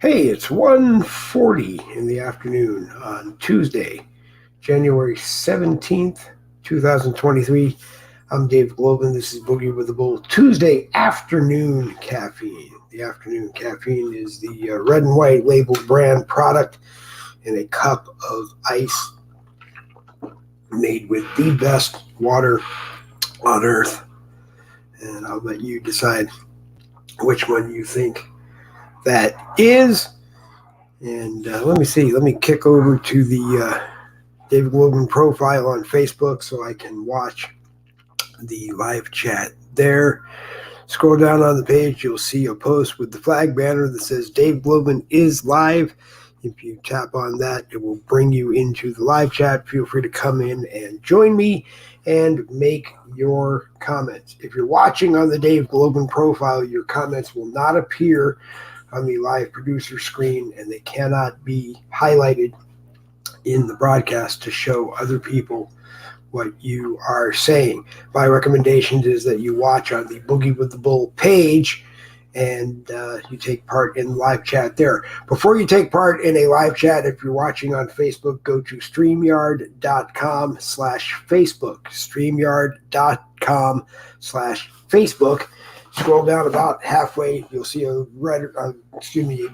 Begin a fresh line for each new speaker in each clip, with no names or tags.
Hey, it's 1:40 in the afternoon on Tuesday, January 17th, 2023. I'm Dave Glovin. This is Boogie with the Bull. Tuesday afternoon caffeine. The afternoon caffeine is the red and white labeled brand product in a cup of ice made with the best water on earth. And I'll let you decide which one you think that is. And let me kick over to the David Glovin profile on Facebook so I can watch the live chat there. Scroll down on the page, you'll see a post with the flag banner that says Dave Glovin is live. If you tap on that, it will bring you into the live chat. Feel free to come in and join me and make your comments. If you're watching on the Dave Glovin profile, your comments will not appear on the live producer screen, and they cannot be highlighted in the broadcast to show other people what you are saying. My recommendation is that you watch on the Boogie with the Bull page and you take part in the live chat there. Before you take part in a live chat, if you're watching on Facebook, go to StreamYard.com/Facebook, StreamYard.com/Facebook. Scroll down about halfway, you'll see a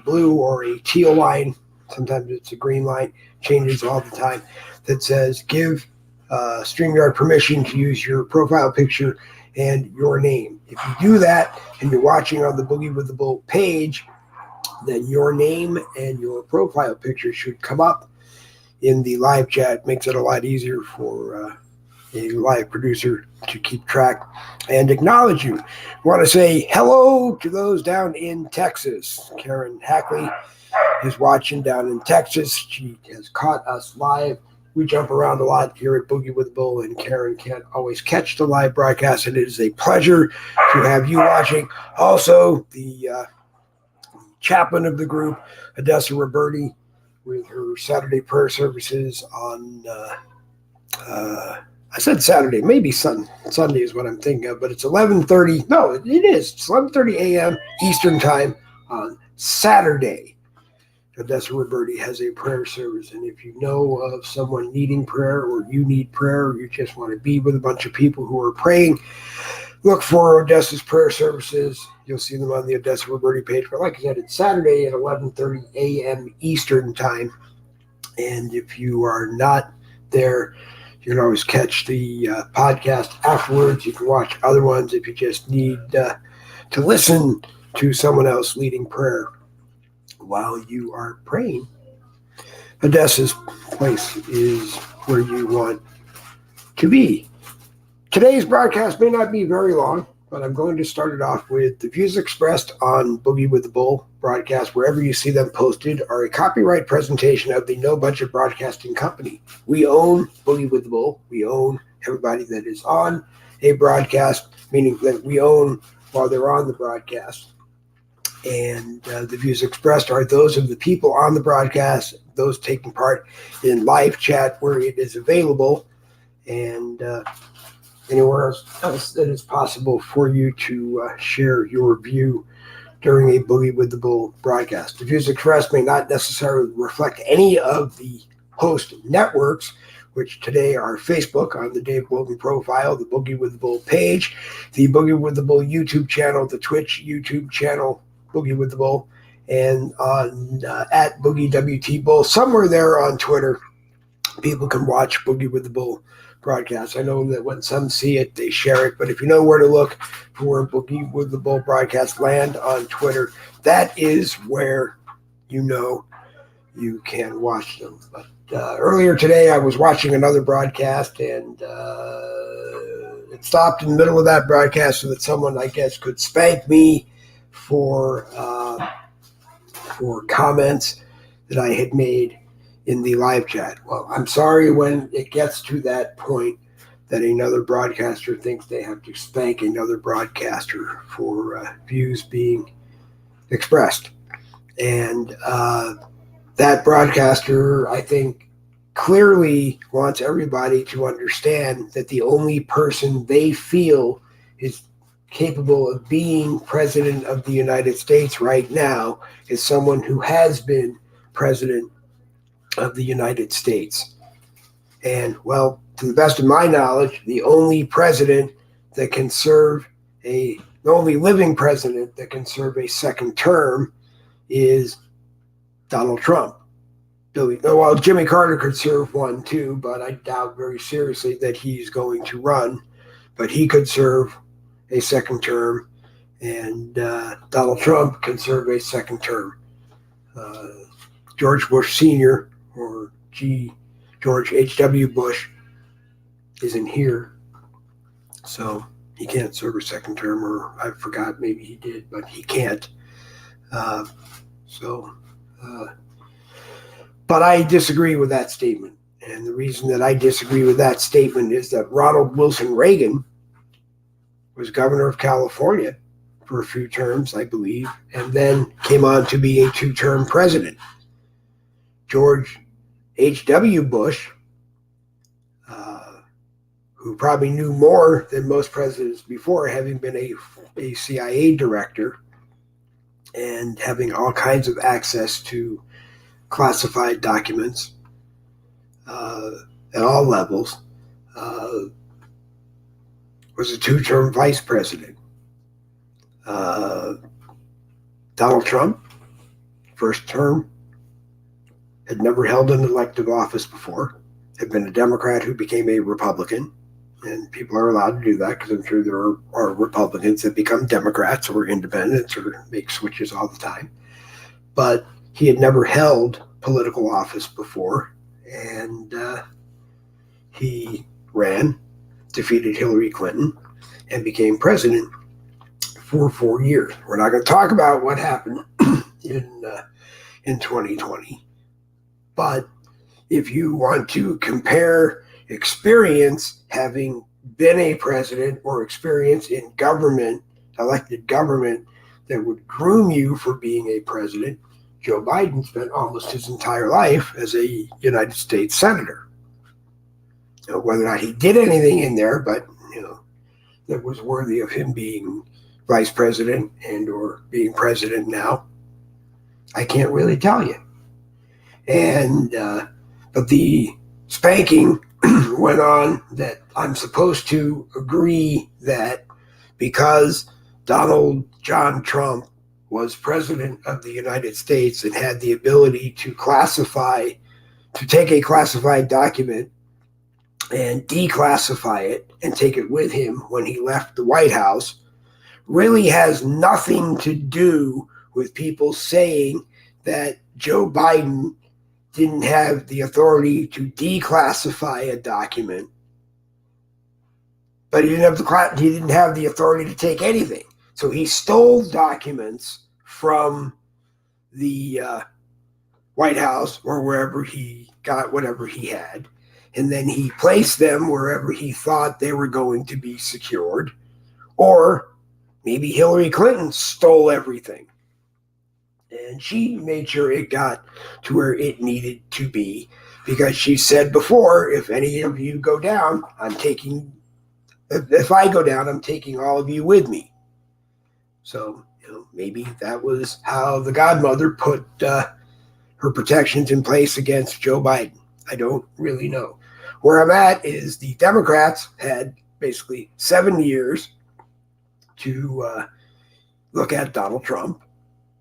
blue or a teal line. Sometimes it's a green line, changes all the time, that says give StreamYard permission to use your profile picture and your name. If you do that and you're watching on the Boogie with the Bull page, then your name and your profile picture should come up in the live chat. Makes it a lot easier for a live producer to keep track and acknowledge you. I want to say hello to those down in Texas. Karen Hackley is watching down in Texas. She has caught us live. We jump around a lot here at Boogie with the Bull, and Karen can't always catch the live broadcast, and it is a pleasure to have you watching. Also, the chaplain of the group, Odessa Roberti, with her Saturday prayer services on I said Saturday, maybe Sunday is what I'm thinking of, but it's 11:30. No, it is. It's 11:30 a.m. Eastern time on Saturday. Odessa Roberti has a prayer service, and if you know of someone needing prayer, or you need prayer, or you just want to be with a bunch of people who are praying, look for Odessa's prayer services. You'll see them on the Odessa Roberti page. But like I said, it's Saturday at 11:30 a.m. Eastern time, and if you are not there, you can always catch the podcast afterwards. You can watch other ones if you just need to listen to someone else leading prayer while you are praying. Odessa's place is where you want to be. Today's broadcast may not be very long, but I'm going to start it off with the views expressed on Boogie with the Bull broadcast, wherever you see them posted, are a copyright presentation of the No Budget Broadcasting Company. We own Boogie with the Bull. We own everybody that is on a broadcast, meaning that we own while they're on the broadcast. And the views expressed are those of the people on the broadcast, those taking part in live chat where it is available, and anywhere else that is possible for you to share your view during a Boogie with the Bull broadcast. The views expressed may not necessarily reflect any of the host networks, which today are Facebook on the Dave Glovin profile, the Boogie with the Bull page, the Boogie with the Bull YouTube channel, the Twitch YouTube channel, Boogie with the Bull, and on at Boogie WT Bull. Somewhere there on Twitter, people can watch Boogie with the Bull broadcast. I know that when some see it, they share it, but if you know where to look for Boogie with the Bull broadcast land on Twitter, that is where you know you can watch them. But earlier today, I was watching another broadcast, and it stopped in the middle of that broadcast so that someone, I guess, could spank me for comments that I had made in the live chat. Well, I'm sorry when it gets to that point that another broadcaster thinks they have to spank another broadcaster for views being expressed. And that broadcaster, I think, clearly wants everybody to understand that the only person they feel is capable of being president of the United States right now is someone who has been president of the United States. And, well, to the best of my knowledge, the only president that can serve the only living president that can serve a second term is Donald Trump. Well, Jimmy Carter could serve one too, but I doubt very seriously that he's going to run. But he could serve a second term, and Donald Trump can serve a second term. George Bush Sr., or George H.W. Bush, isn't here, so he can't serve a second term, or I forgot, maybe he did, but he can't. But I disagree with that statement. And the reason that I disagree with that statement is that Ronald Wilson Reagan was governor of California for a few terms, I believe, and then came on to be a two-term president. George H.W. Bush, who probably knew more than most presidents before, having been a CIA director and having all kinds of access to classified documents at all levels, was a two-term vice president. Donald Trump, first term, had never held an elective office before, had been a Democrat who became a Republican, and people are allowed to do that because I'm sure there are Republicans that become Democrats or independents or make switches all the time. But he had never held political office before, and he ran, defeated Hillary Clinton, and became president for 4 years. We're not going to talk about what happened in 2020, but if you want to compare experience having been a president or experience in government, elected government, that would groom you for being a president, Joe Biden spent almost his entire life as a United States senator. Whether or not he did anything in there, but that was worthy of him being vice president and or being president now, I can't really tell you. And but the spanking went on that I'm supposed to agree that because Donald John Trump was president of the United States and had the ability to take a classified document and declassify it and take it with him when he left the White House, really has nothing to do with people saying that Joe Biden didn't have the authority to declassify a document, but he didn't have the authority to take anything. So he stole documents from the White House or wherever he got whatever he had, and then he placed them wherever he thought they were going to be secured. Or maybe Hillary Clinton stole everything, and she made sure it got to where it needed to be, because she said before, if any of you go down, if I go down, I'm taking all of you with me. So, maybe that was how the godmother put her protections in place against Joe Biden. I don't really know. Where I'm at is the Democrats had basically 7 years to look at Donald Trump.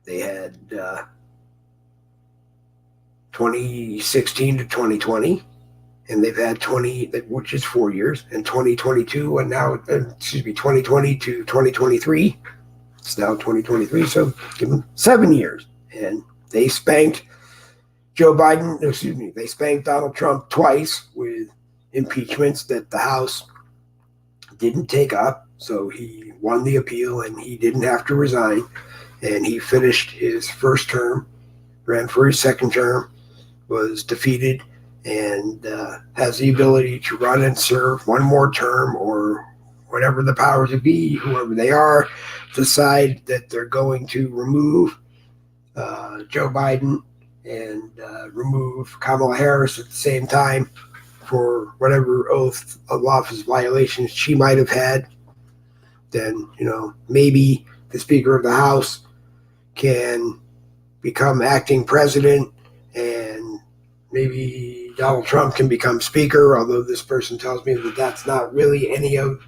They had 2016 to 2020, and they've had which is 4 years, and 2022, and now, 2020 to 2023. It's now 2023, so give them 7 years. And they spanked they spanked Donald Trump twice with impeachments that the House didn't take up. So he won the appeal and he didn't have to resign. And he finished his first term, ran for his second term, was defeated, and has the ability to run and serve one more term, or whatever the powers that be, whoever they are, decide that they're going to remove Joe Biden and remove Kamala Harris at the same time for whatever oath of office violations she might have had then, maybe the Speaker of the House can become acting president, and maybe Donald Trump can become speaker, although this person tells me that that's not really any of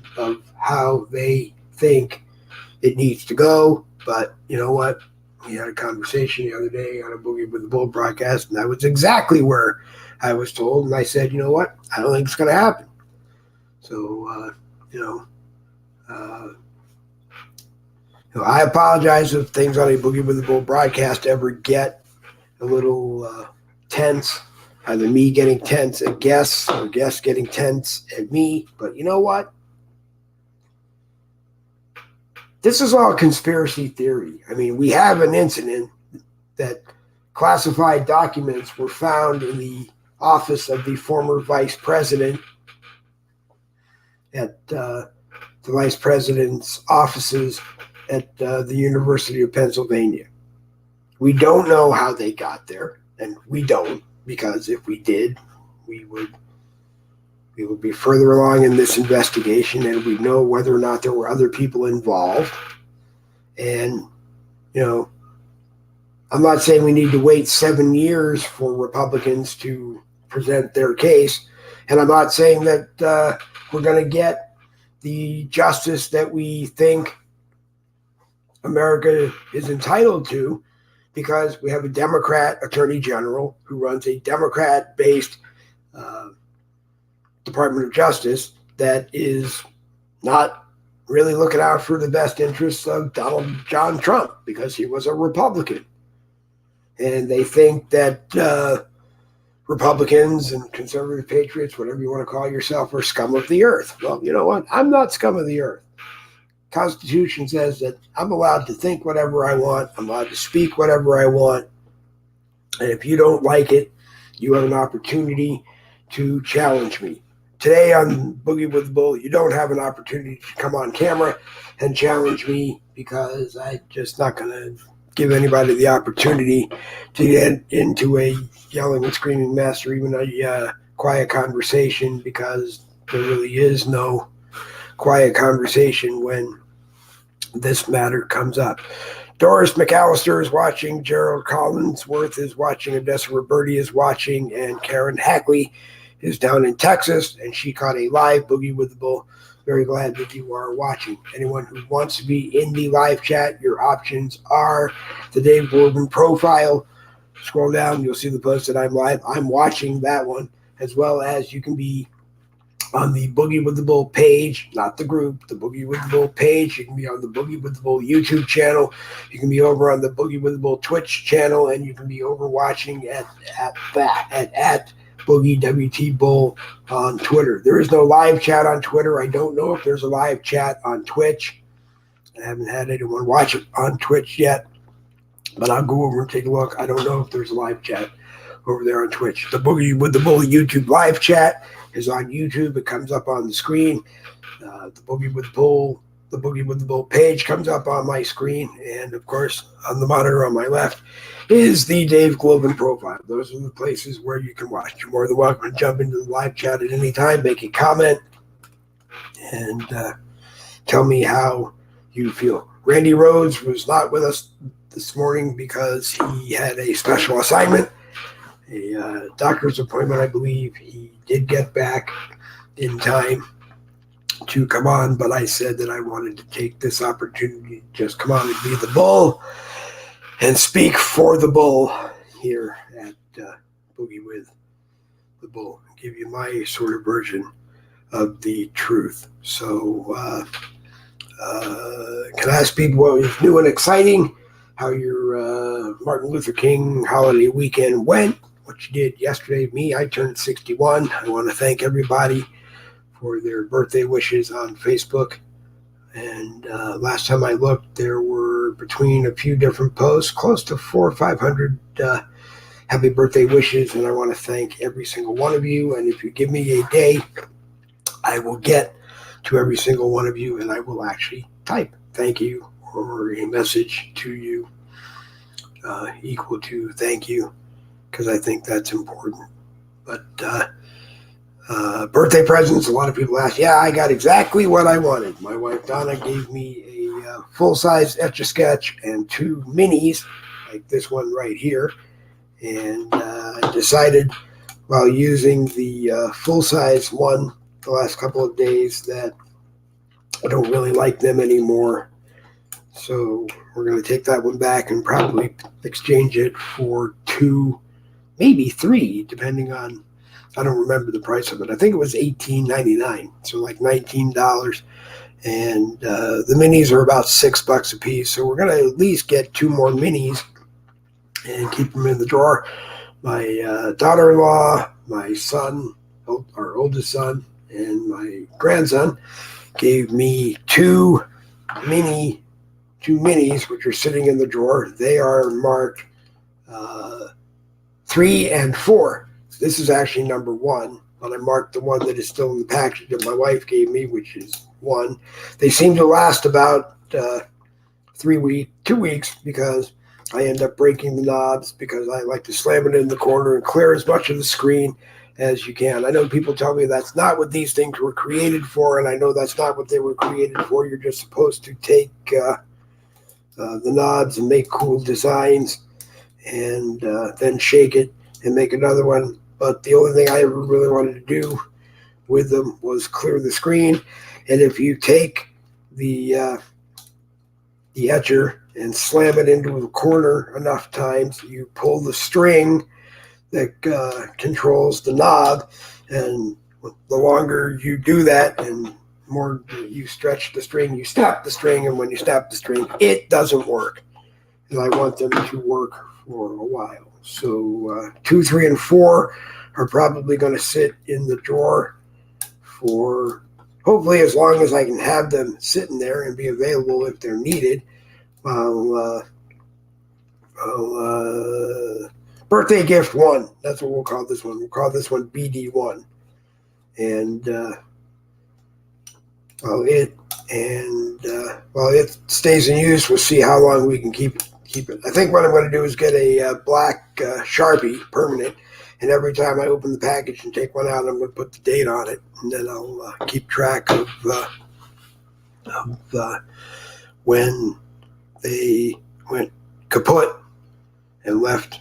how they think it needs to go. But you know what? We had a conversation the other day on a Boogie with the Bull broadcast, and that was exactly where I was told. And I said, you know what? I don't think it's going to happen. So, I apologize if things on a Boogie with the Bull broadcast ever get a little tense. Either me getting tense at guests or guests getting tense at me. But you know what? This is all conspiracy theory. I mean, we have an incident that classified documents were found in the office of the former vice president at the vice president's offices at the University of Pennsylvania. We don't know how they got there, and we don't, because if we did, we would be further along in this investigation, and we'd know whether or not there were other people involved. And, I'm not saying we need to wait 7 years for Republicans to present their case, and I'm not saying that we're going to get the justice that we think America is entitled to, because we have a Democrat attorney general who runs a Democrat-based Department of Justice that is not really looking out for the best interests of Donald John Trump, because he was a Republican. And they think that Republicans and conservative patriots, whatever you want to call yourself, are scum of the earth. Well, you know what? I'm not scum of the earth. Constitution says that I'm allowed to think whatever I want. I'm allowed to speak whatever I want. And if you don't like it, you have an opportunity to challenge me. Today on Boogie with the Bull, you don't have an opportunity to come on camera and challenge me, because I'm just not going to give anybody the opportunity to get into a yelling and screaming mess, or even a quiet conversation, because there really is no quiet conversation when this matter comes up. Doris McAllister is watching, Gerald Collinsworth is watching, Odessa Roberti is watching, and Karen Hackley is down in Texas, and she caught a live Boogie with the Bull. Very glad that you are watching. Anyone who wants to be in the live chat, your options are the Dave Glovin profile. Scroll down, you'll see the post that I'm live. I'm watching that one, as well as you can be on the Boogie with the Bull page, not the group, the Boogie with the Bull page. You can be on the Boogie with the Bull YouTube channel. You can be over on the Boogie with the Bull Twitch channel, and you can be over watching at Boogie WT Bull on Twitter. There is no live chat on Twitter. I don't know if there's a live chat on Twitch. I haven't had anyone watch it on Twitch yet, but I'll go over and take a look. I don't know if there's a live chat over there on Twitch. The Boogie with the Bull YouTube live chat is on YouTube. It comes up on the screen. The Boogie with the Bull page comes up on my screen, and of course on the monitor on my left is the Dave Glovin profile. Those are the places where you can watch. You're more than welcome to jump into the live chat at any time, make a comment, and tell me how you feel. Randy Rhodes was not with us this morning because he had a special assignment, a doctor's appointment, I believe. He did get back in time to come on, but I said that I wanted to take this opportunity to just come on and be the bull and speak for the bull here at Boogie with the Bull, and give you my sort of version of the truth. So can I ask people what was new and exciting, how your Martin Luther King holiday weekend went, what you did yesterday? Me, I turned 61. I want to thank everybody for their birthday wishes on Facebook. And last time I looked, there were, between a few different posts, close to 400 or 500 happy birthday wishes. And I want to thank every single one of you. And if you give me a day, I will get to every single one of you, and I will actually type thank you or a message to you equal to thank you, because I think that's important. But Birthday presents, a lot of people ask, yeah, I got exactly what I wanted. My wife Donna gave me a full-size Etch-a-Sketch and 2 minis, like this one right here. And I decided while using the full-size one the last couple of days that I don't really like them anymore. So we're going to take that one back and probably exchange it for 2, maybe 3, depending on, I don't remember the price of it. I think it was $18.99, so like $19. And the minis are about $6 a piece. So we're going to at least get 2 more minis and keep them in the drawer. My daughter-in-law, my son, our oldest son, and my grandson gave me 2 minis, which are sitting in the drawer. They are marked 3 and 4. This is actually number 1, but I marked the one that is still in the package that my wife gave me, which is 1. They seem to last about 2 weeks because I end up breaking the knobs because I like to slam it in the corner and clear as much of the screen as you can. I know people tell me that's not what these things were created for, and I know that's not what they were created for. You're just supposed to take the knobs and make cool designs and then shake it and make another one. But the only thing I ever really wanted to do with them was clear the screen. And if you take the etcher and slam it into a corner enough times, you pull the string that controls the knob. And the longer you do that and more you stretch the string, you snap the string. And when you snap the string, it doesn't work. And I want them to work for a while. So 2, 3, and 4 are probably going to sit in the drawer for hopefully as long as I can have them sitting there and be available if they're needed. Birthday gift 1. That's what we'll call this one. We'll call this one BD1. And while it stays in use, we'll see how long we can keep it. I think what I'm going to do is get a black Sharpie permanent, and every time I open the package and take one out, I'm going to put the date on it, and then I'll keep track of when they went kaput and left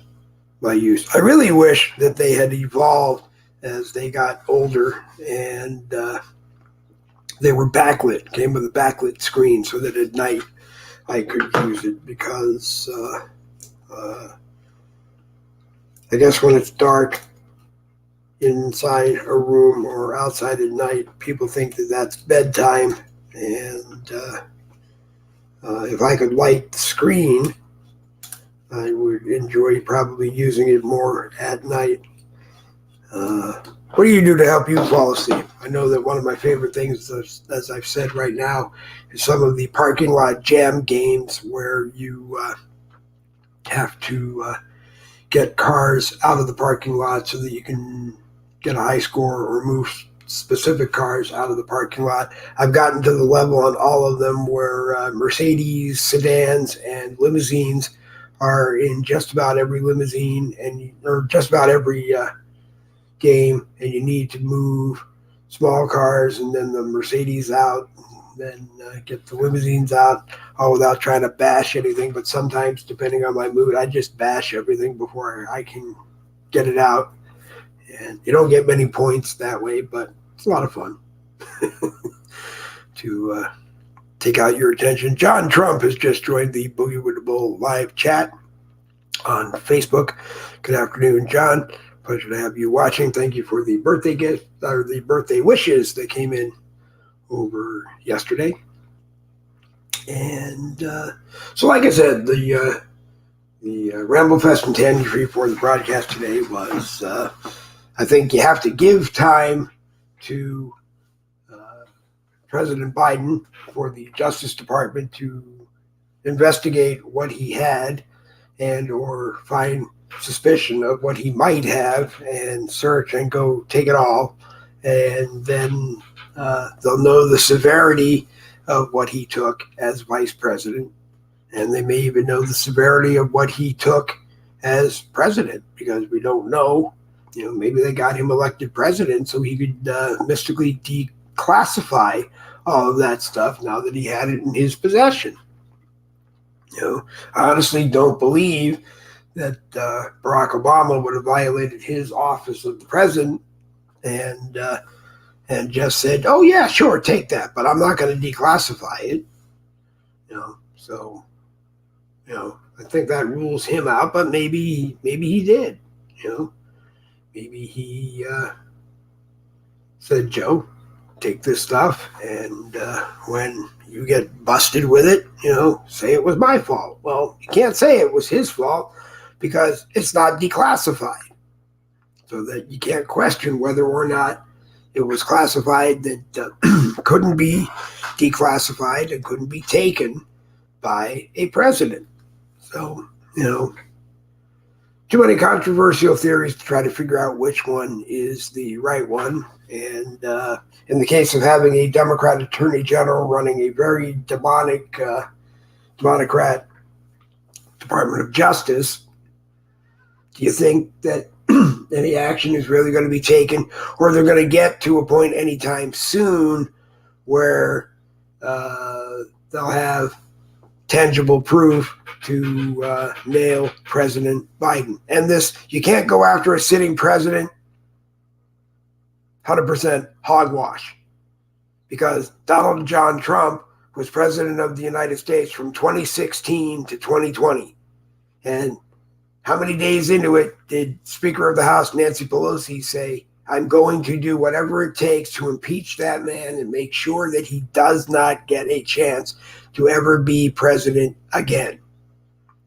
my use. I really wish that they had evolved as they got older and they were backlit, came with a backlit screen so that at night I could use it because I guess when it's dark inside a room or outside at night, people think that that's bedtime. And if I could light the screen, I would enjoy probably using it more at night. What do you do to help you fall asleep? I know that one of my favorite things, as I've said right now, is some of the parking lot jam games where you have to get cars out of the parking lot so that you can get a high score or move specific cars out of the parking lot. I've gotten to the level on all of them where Mercedes, sedans, and limousines are in just about every limousine or just about every game, and you need to move small cars and then the Mercedes out, and then get the limousines out, all without trying to bash anything. But sometimes, depending on my mood, I just bash everything before I can get it out. And you don't get many points that way, but it's a lot of fun to take out your attention. John Trump has just joined the Boogie with the Bull live chat on Facebook. Good afternoon, John. Pleasure to have you watching. Thank you for the birthday gift or the birthday wishes that came in over yesterday. And so, like I said, the Ramble Fest and Tandy Free for the broadcast today was, I think you have to give time to President Biden for the Justice Department to investigate what he had and or find suspicion of what he might have and search and go take it all. And then they'll know the severity of what he took as vice president. And they may even know the severity of what he took as president, because we don't know maybe they got him elected president so he could mystically declassify all of that stuff now that he had it in his possession. I honestly don't believe that Barack Obama would have violated his office of the president and just said, "Oh yeah, sure, take that, but I'm not going to declassify it." So I think that rules him out. But maybe he did. Maybe he said, "Joe, take this stuff, and when you get busted with it, say it was my fault." Well, you can't say it was his fault because it's not declassified, so that you can't question whether or not it was classified that couldn't be declassified and couldn't be taken by a president. So, too many controversial theories to try to figure out which one is the right one. And in the case of having a Democrat attorney general running a very Democrat Department of Justice, do you think that any action is really going to be taken, or they're going to get to a point anytime soon where they'll have tangible proof to nail President Biden? And this, you can't go after a sitting president 100% hogwash, because Donald John Trump was president of the United States from 2016 to 2020. And how many days into it did Speaker of the House Nancy Pelosi say, "I'm going to do whatever it takes to impeach that man and make sure that he does not get a chance to ever be president again"?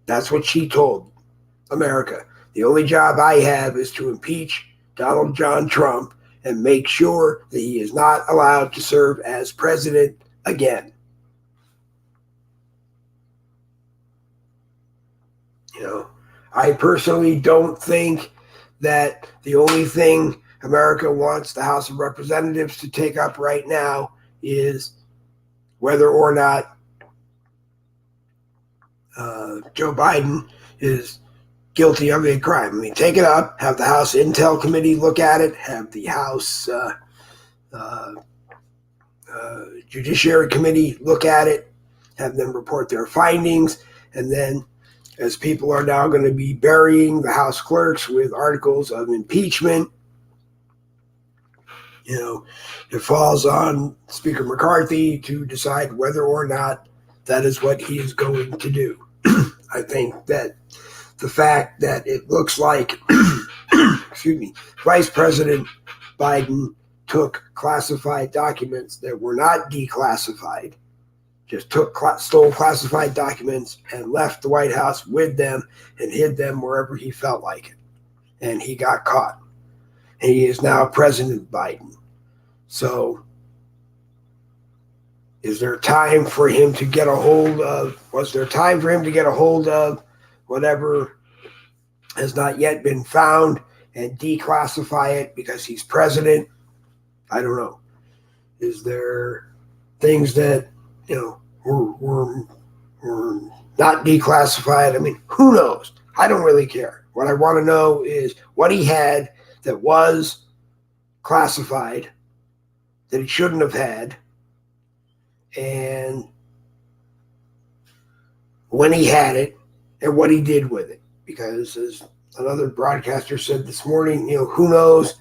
That's what she told America. The only job I have is to impeach Donald John Trump and make sure that he is not allowed to serve as president again. I personally don't think that the only thing America wants the House of Representatives to take up right now is whether or not Joe Biden is guilty of a crime. I mean, take it up, have the House Intel Committee look at it, have the House Judiciary Committee look at it, have them report their findings, and then, as people are now going to be burying the House clerks with articles of impeachment, it falls on Speaker McCarthy to decide whether or not that is what he is going to do. I think that the fact that it looks like, Vice President Biden took classified documents that were not declassified, just stole classified documents and left the White House with them and hid them wherever he felt like it. And he got caught. And he is now President Biden. So was there time for him to get a hold of whatever has not yet been found and declassify it because he's president? I don't know. Is there things that, were not declassified? I mean, who knows? I don't really care. What I want to know is what he had that was classified that he shouldn't have had, and when he had it, and what he did with it. Because as another broadcaster said this morning, who knows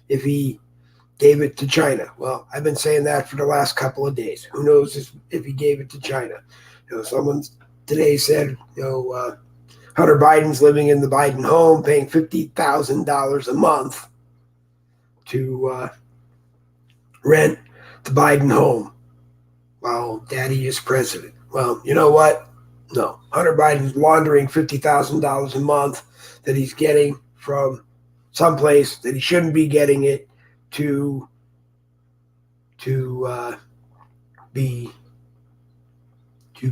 if he gave it to China. Well, I've been saying that for the last couple of days. Who knows if he gave it to China? Someone today said, Hunter Biden's living in the Biden home, paying $50,000 a month to rent the Biden home while daddy is president. Well, you know what? No. Hunter Biden's laundering $50,000 a month that he's getting from someplace that he shouldn't be getting it to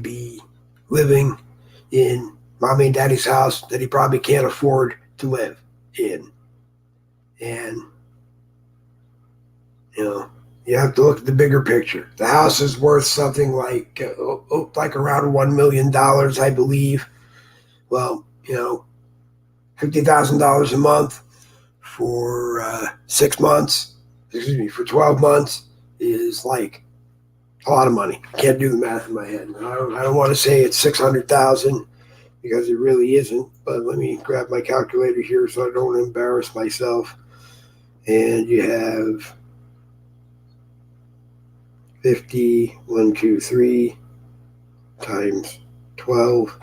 be living in mommy and daddy's house that he probably can't afford to live in. And you have to look at the bigger picture. The house is worth something like around $1 million, I believe. Well, $50,000 a month for 6 months, for 12 months is like a lot of money. I can't do the math in my head. I don't want to say it's 600,000 because it really isn't, but let me grab my calculator here so I don't embarrass myself. And you have 50, 1, 2, 3 times 12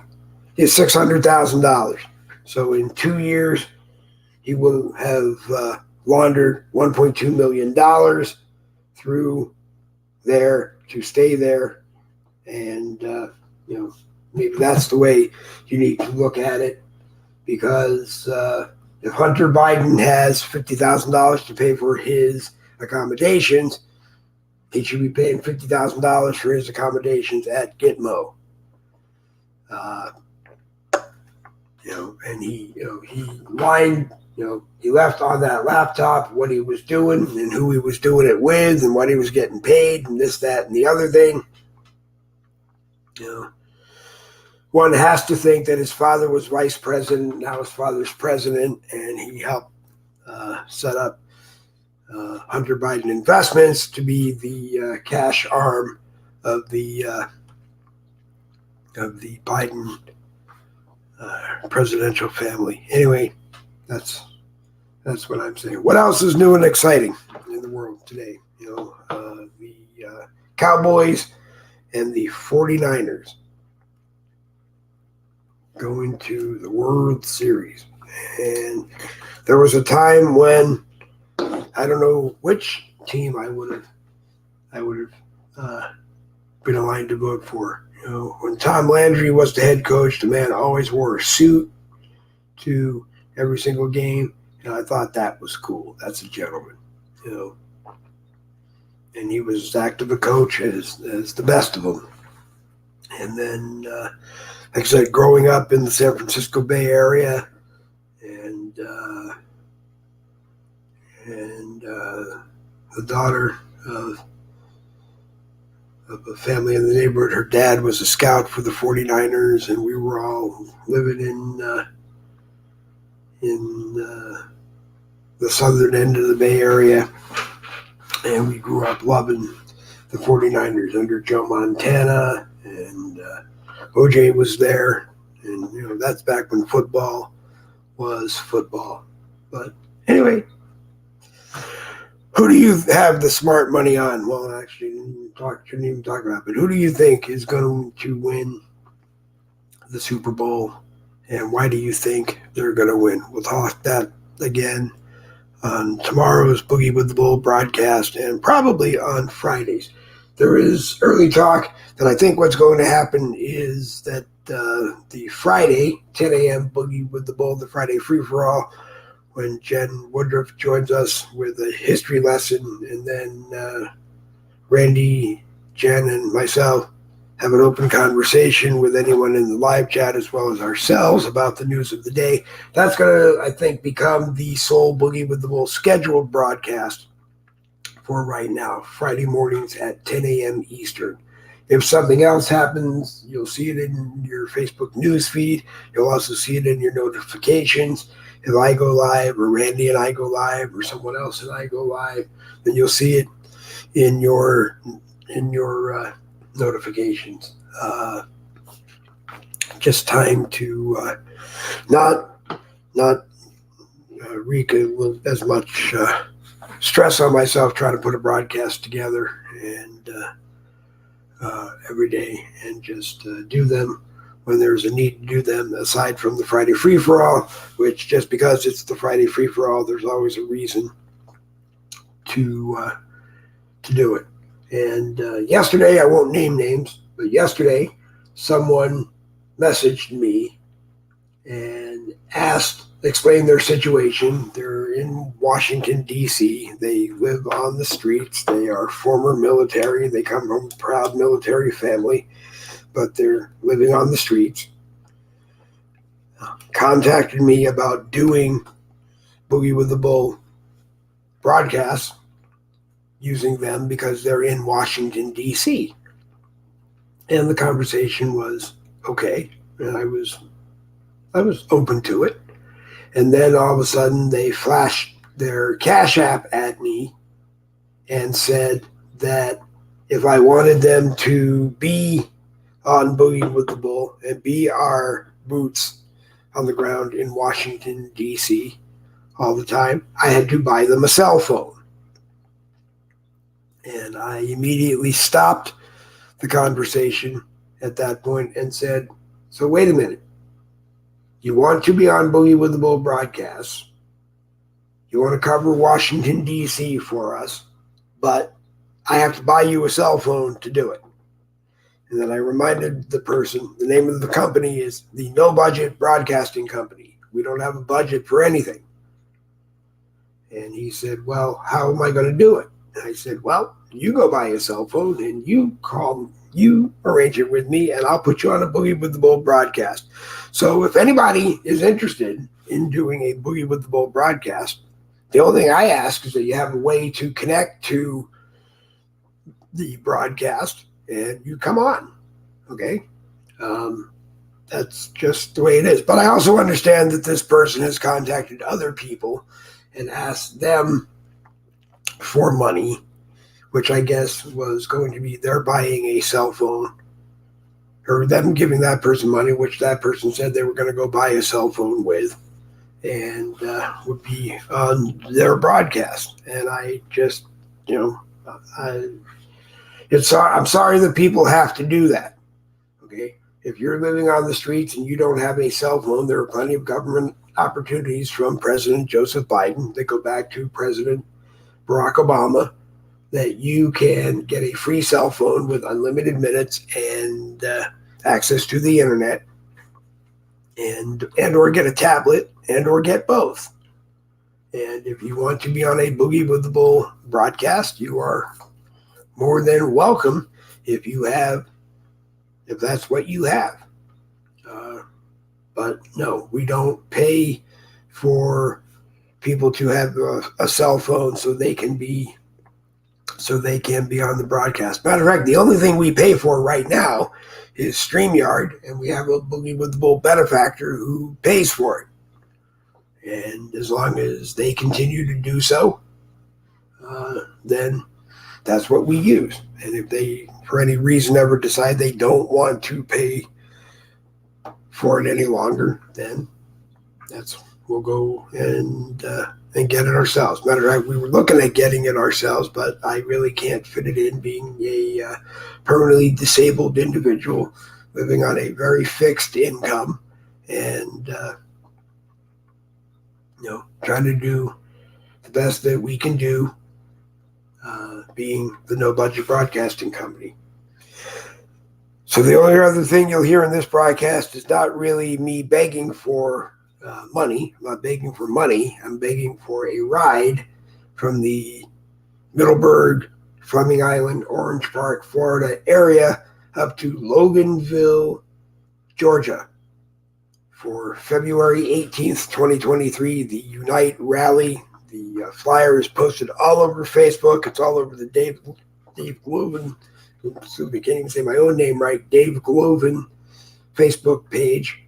is $600,000. So in 2 years, he will have laundered $1.2 million through there to stay there. And, maybe that's the way you need to look at it, because if Hunter Biden has $50,000 to pay for his accommodations, he should be paying $50,000 for his accommodations at Gitmo. And he left on that laptop what he was doing and who he was doing it with and what he was getting paid and this, that, and the other thing. One has to think that his father was vice president, now his father's president, and he helped set up Hunter Biden Investments to be the cash arm of the Biden presidential family. Anyway, that's what I'm saying. What else is new and exciting in the world today? The Cowboys and the 49ers going to the World Series. And there was a time when I don't know which team I would have been aligned to vote for. When Tom Landry was the head coach, the man always wore a suit to every single game, and I thought that was cool. That's a gentleman, And he was as active a coach as the best of them. And then, like I said, growing up in the San Francisco Bay Area, and the daughter of a family in the neighborhood, her dad was a scout for the 49ers, and we were all living in the southern end of the Bay Area, and we grew up loving the 49ers under Joe Montana, and OJ was there, and that's back when football was football. But anyway, who do you have the smart money on? Well, actually, shouldn't even talk about it, but who do you think is going to win the Super Bowl, and why do you think they're going to win? We'll talk that again on tomorrow's Boogie with the Bull broadcast, and probably on Fridays. There is early talk that I think what's going to happen is that the Friday 10 a.m. Boogie with the Bull, the Friday free-for-all, when Jen Woodruff joins us with a history lesson, and then Randy, Jen, and myself have an open conversation with anyone in the live chat as well as ourselves about the news of the day. That's going to, I think, become the sole Boogie with the Bull scheduled broadcast for right now, Friday mornings at 10 a.m. Eastern. If something else happens, you'll see it in your Facebook news feed. You'll also see it in your notifications. If I go live, or Randy and I go live, or someone else and I go live, then you'll see it in your notifications. Just time to not wreak as much stress on myself trying to put a broadcast together and every day, and just do them when there's a need to do them, aside from the Friday free-for-all, which just because it's the Friday free-for-all, there's always a reason to do it. And yesterday, I won't name names, but yesterday, someone messaged me and explained their situation. They're in Washington, D.C. They live on the streets. They are former military. They come from a proud military family, but they're living on the streets. Contacted me about doing Boogie with the Bull broadcasts using them because they're in Washington, D.C. And the conversation was okay, and I was open to it. And then all of a sudden they flashed their Cash App at me and said that if I wanted them to be on Boogie with the Bull and be our boots on the ground in Washington, D.C. all the time, I had to buy them a cell phone. And I immediately stopped the conversation at that point and said, so wait a minute. You want to be on Boogie with the Bull broadcasts. You want to cover Washington, D.C. for us, but I have to buy you a cell phone to do it. And then I reminded the person, the name of the company is the No Budget Broadcasting Company. We don't have a budget for anything. And he said, well, how am I going to do it? And I said, well, you go buy a cell phone and you arrange it with me, and I'll put you on a Boogie with the Bull broadcast. So if anybody is interested in doing a Boogie with the Bull broadcast, the only thing I ask is that you have a way to connect to the broadcast and you come on, okay? That's just the way it is. But I also understand that this person has contacted other people and asked them for money, which I guess was going to be they're buying a cell phone, or them giving that person money, which that person said they were going to go buy a cell phone with, and would be on their broadcast. And I just, I'm sorry that people have to do that. Okay, if you're living on the streets and you don't have a cell phone, there are plenty of government opportunities from President Joseph Biden that go back to President Barack Obama, that you can get a free cell phone with unlimited minutes and access to the internet, and or get a tablet, and or get both. And if you want to be on a Boogie with the Bull broadcast, you are more than welcome if that's what you have. But no, we don't pay for people to have a cell phone so they can be on the broadcast. Matter of fact, the only thing we pay for right now is StreamYard, and we have a Boogie with the Bull benefactor who pays for it. And as long as they continue to do so, then that's what we use. And if they, for any reason, ever decide they don't want to pay for it any longer, then we'll go and get it ourselves. Matter of fact, we were looking at getting it ourselves, but I really can't fit it in, being a permanently disabled individual living on a very fixed income, and trying to do the best that we can do, being the No Budget Broadcasting Company. So the only other thing you'll hear in this broadcast is not really me begging for money. I'm not begging for money. I'm begging for a ride from the Middleburg, Fleming Island, Orange Park, Florida area up to Loganville, Georgia for February 18th, 2023, the Unite Rally. The flyer is posted all over Facebook. It's all over the Dave Glovin, so I can't even say my own name right, Dave Glovin Facebook page.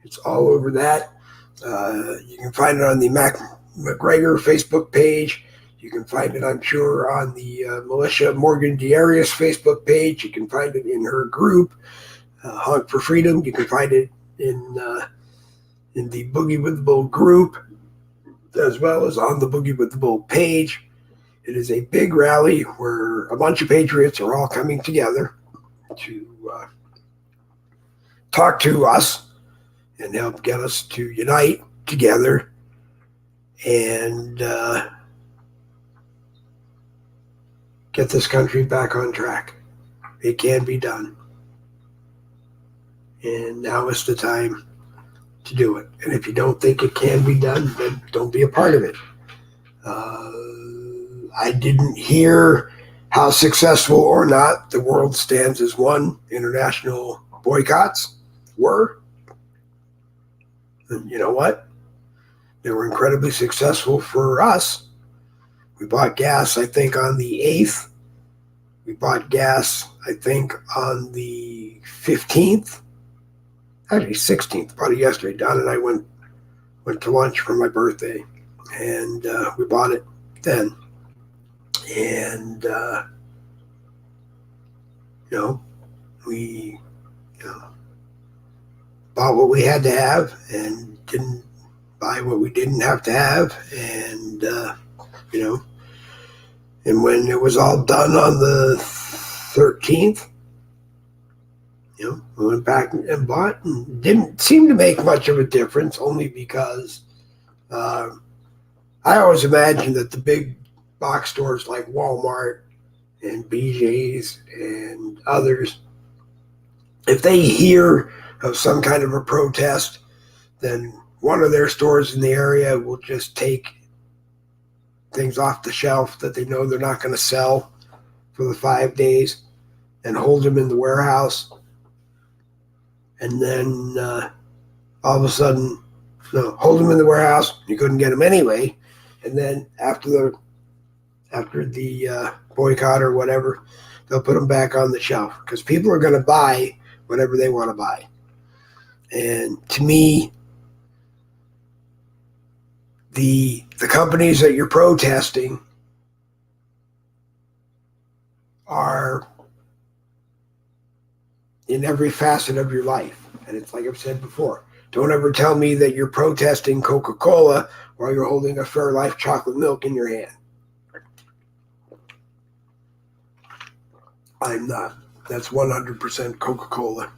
It's all over that. You can find it on the McGregor Facebook page. You can find it, I'm sure, on the Militia Morgan Diarius Facebook page. You can find it in her group, Honk for Freedom. You can find it in the Boogie with the Bull group, as well as on the Boogie with the Bull page. It is a big rally where a bunch of patriots are all coming together to talk to us and help get us to unite together and get this country back on track. It can be done. And now is the time to do it. And if you don't think it can be done, then don't be a part of it. I didn't hear how successful or not the World Stands as One international boycotts were. And you know what? They were incredibly successful for us. We bought gas, I think, on the 8th. We bought gas, I think, on the 15th. Actually, 16th, probably yesterday. Don and I went went to lunch for my birthday, and we bought it then. And, we bought what we had to have and didn't buy what we didn't have to have. And, and when it was all done on the 13th, we went back and bought, and didn't seem to make much of a difference, only because I always imagined that the big box stores like Walmart and BJ's and others, if they hear of some kind of a protest, then one of their stores in the area will just take things off the shelf that they know they're not going to sell for the 5 days and hold them in the warehouse. And then all of a sudden, hold them in the warehouse. You couldn't get them anyway. And then after the boycott or whatever, they'll put them back on the shelf because people are going to buy whatever they want to buy. And to me, the companies that you're protesting are in every facet of your life. And it's like I've said before, don't ever tell me that you're protesting Coca-Cola while you're holding a Fairlife chocolate milk in your hand. I'm not. That's 100% Coca-Cola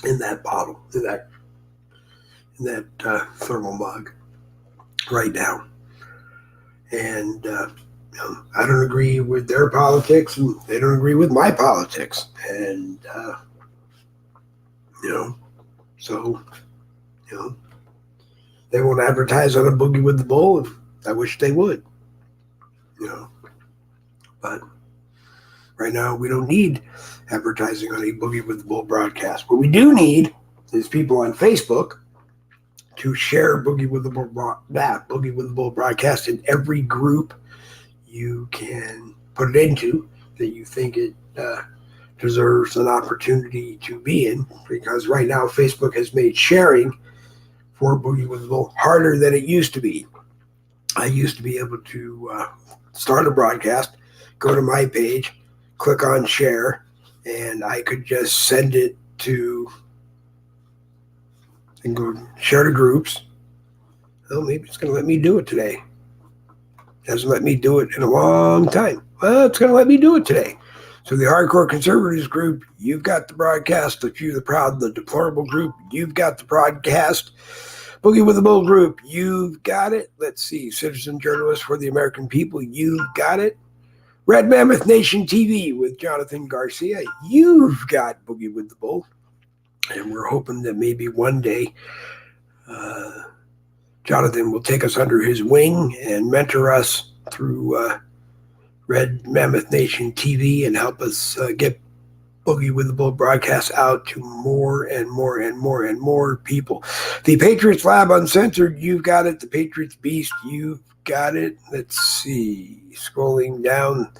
in that bottle, in that thermal mug right now. And I don't agree with their politics, and they don't agree with my politics. And so they won't advertise on a Boogie with the Bull, and I wish they would. But right now, we don't need advertising on a Boogie with the Bull broadcast. What we do need is people on Facebook to share Boogie with the Bull broadcast in every group you can put it into that you think it deserves an opportunity to be in. Because right now, Facebook has made sharing for Boogie with the Bull harder than it used to be. I used to be able to start a broadcast, go to my page, click on share, and I could just send it to and go share to groups. Well, maybe it's going to let me do it today. It hasn't let me do it in a long time. Well, it's going to let me do it today. So the Hardcore Conservatives group, you've got the broadcast. The Few, the Proud, the Deplorable group, you've got the broadcast. Boogie with the Bull group, you've got it. Let's see, Citizen Journalist for the American People, you've got it. Red Mammoth Nation TV with Jonathan Garcia, you've got Boogie with the Bull. And we're hoping that maybe one day Jonathan will take us under his wing and mentor us through Red Mammoth Nation TV and help us get Boogie with the Bull broadcasts out to more and more and more and more people. The Patriots Lab Uncensored, you've got it. The Patriots Beast, you've got it. Let's see. Scrolling down.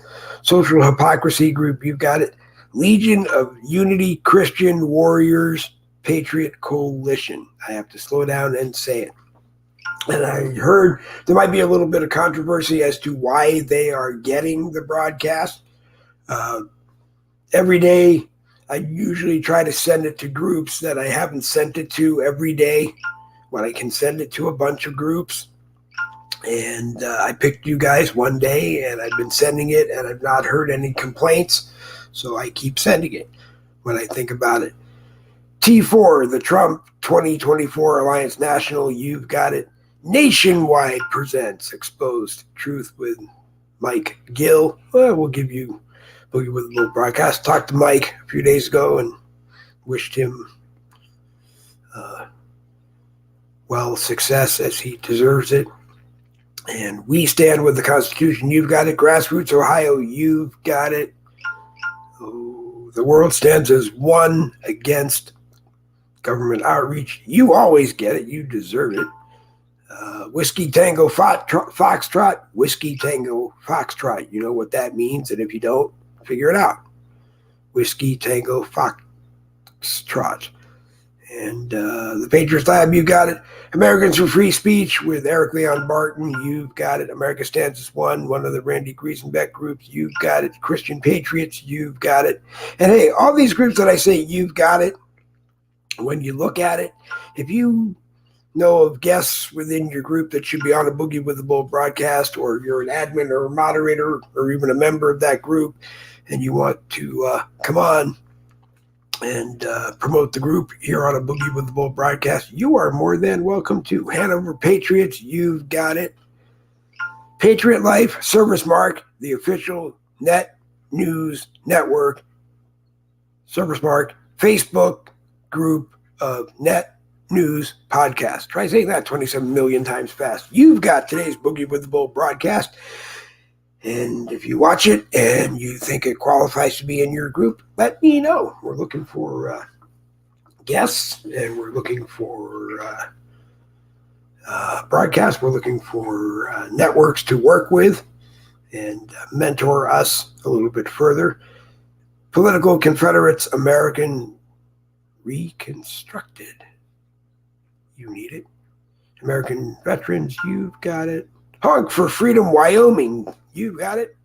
Social Hypocrisy Group, you've got it. Legion of Unity Christian Warriors Patriot Coalition. I have to slow down and say it. And I heard there might be a little bit of controversy as to why they are getting the broadcast. Every day, I usually try to send it to groups that I haven't sent it to every day, when I can send it to a bunch of groups. And I picked you guys one day, and I've been sending it, and I've not heard any complaints, so I keep sending it when I think about it. T4, the Trump 2024 Alliance National, you've got it. Nationwide presents Exposed Truth with Mike Gill. Well, we'll give you Boogie with a Bull broadcast. Talked to Mike a few days ago and wished him success as he deserves it. And We Stand with the Constitution, you've got it. Grassroots Ohio, you've got it. Oh, the world stands as one against government outreach. You always get it. You deserve it. Whiskey Tango Foxtrot. Whiskey Tango Foxtrot. You know what that means, and if you don't, figure it out. Whiskey Tango Foxtrot. And the Patriots Lab, you got it. Americans for Free Speech with Eric Leon Barton, you've got it. America Stands as one of the Randy Griesenbeck groups, you've got it. Christian Patriots, you've got it. And hey, all these groups that I say, you've got it. When you look at it, if you know of guests within your group that should be on a Boogie with the Bull broadcast, or you're an admin or a moderator or even a member of that group, and you want to come on and promote the group here on a Boogie with the Bull broadcast, you are more than welcome to. Hanover Patriots, you've got it. Patriot Life, Service Mark, the official net news network, Service Mark, Facebook group of Net News Podcast. Try saying that 27 million times fast. You've got today's Boogie with the Bull broadcast. And if you watch it and you think it qualifies to be in your group, let me know. We're looking for guests, and we're looking for broadcasts. We're looking for networks to work with and mentor us a little bit further. Political Confederates, American Reconstructed. You need it. American Veterans, you've got it. Honk for Freedom, Wyoming, you've got it.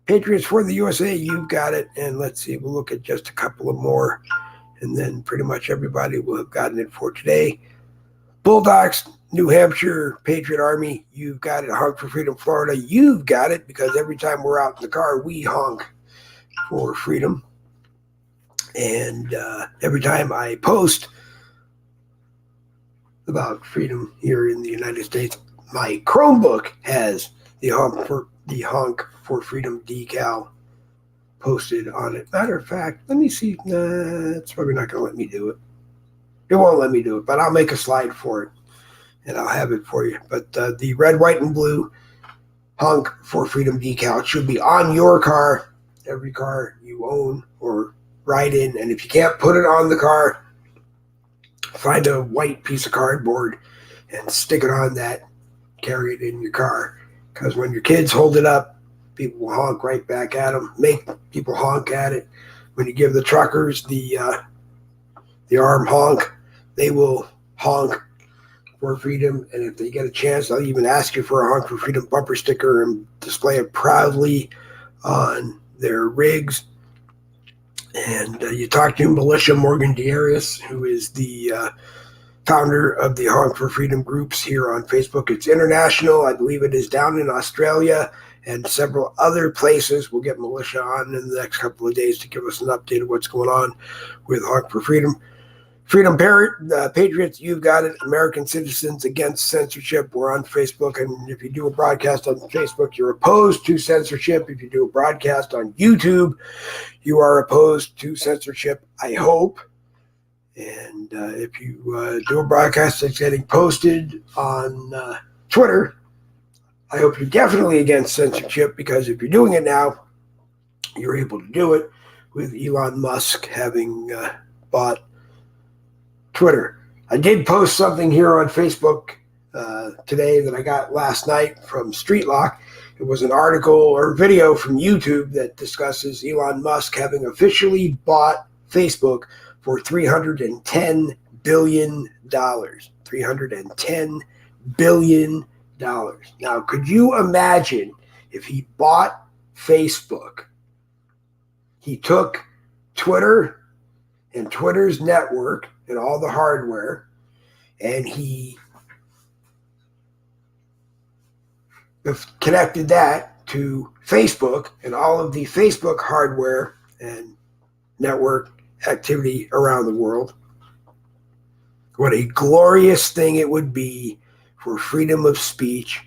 Patriots for the USA, you've got it. And let's see, we'll look at just a couple of more, and then pretty much everybody will have gotten it for today. Bulldogs, New Hampshire, Patriot Army, you've got it. Honk for Freedom, Florida, you've got it, because every time we're out in the car, we honk for freedom. And every time I post about freedom here in the United States, my Chromebook has the honk for freedom decal posted on it. Matter of fact, let me see. It's probably not going to let me do it. It won't let me do it, but I'll make a slide for it, and I'll have it for you. But the red, white, and blue honk for freedom decal, it should be on your car, every car you own or ride in. And if you can't put it on the car, find a white piece of cardboard and stick it on that. Carry it in your car, because when your kids hold it up, people will honk right back at them. Make people honk at it. When you give the truckers the arm honk, they will honk for freedom. And if they get a chance, they'll even ask you for a honk for freedom bumper sticker and display it proudly on their rigs. And you talk to Militia Morgan Darius, who is the founder of the Honk for Freedom groups here on Facebook. It's international. I believe it is down in Australia and several other places. We'll get Militia on in the next couple of days to give us an update of what's going on with Honk for Freedom. Freedom Patriots, you've got it. American Citizens Against Censorship. We're on Facebook, and if you do a broadcast on Facebook, you're opposed to censorship. If you do a broadcast on YouTube, you are opposed to censorship, I hope. And if you do a broadcast that's getting posted on Twitter, I hope you're definitely against censorship, because if you're doing it now, you're able to do it with Elon Musk having bought Twitter. I did post something here on Facebook today that I got last night from Streetlock. It was an article or video from YouTube that discusses Elon Musk having officially bought Facebook for $310 billion. $310 billion. Now, could you imagine if he bought Facebook, he took Twitter and Twitter's network and all the hardware, and he connected that to Facebook and all of the Facebook hardware and network activity around the world? What a glorious thing it would be for freedom of speech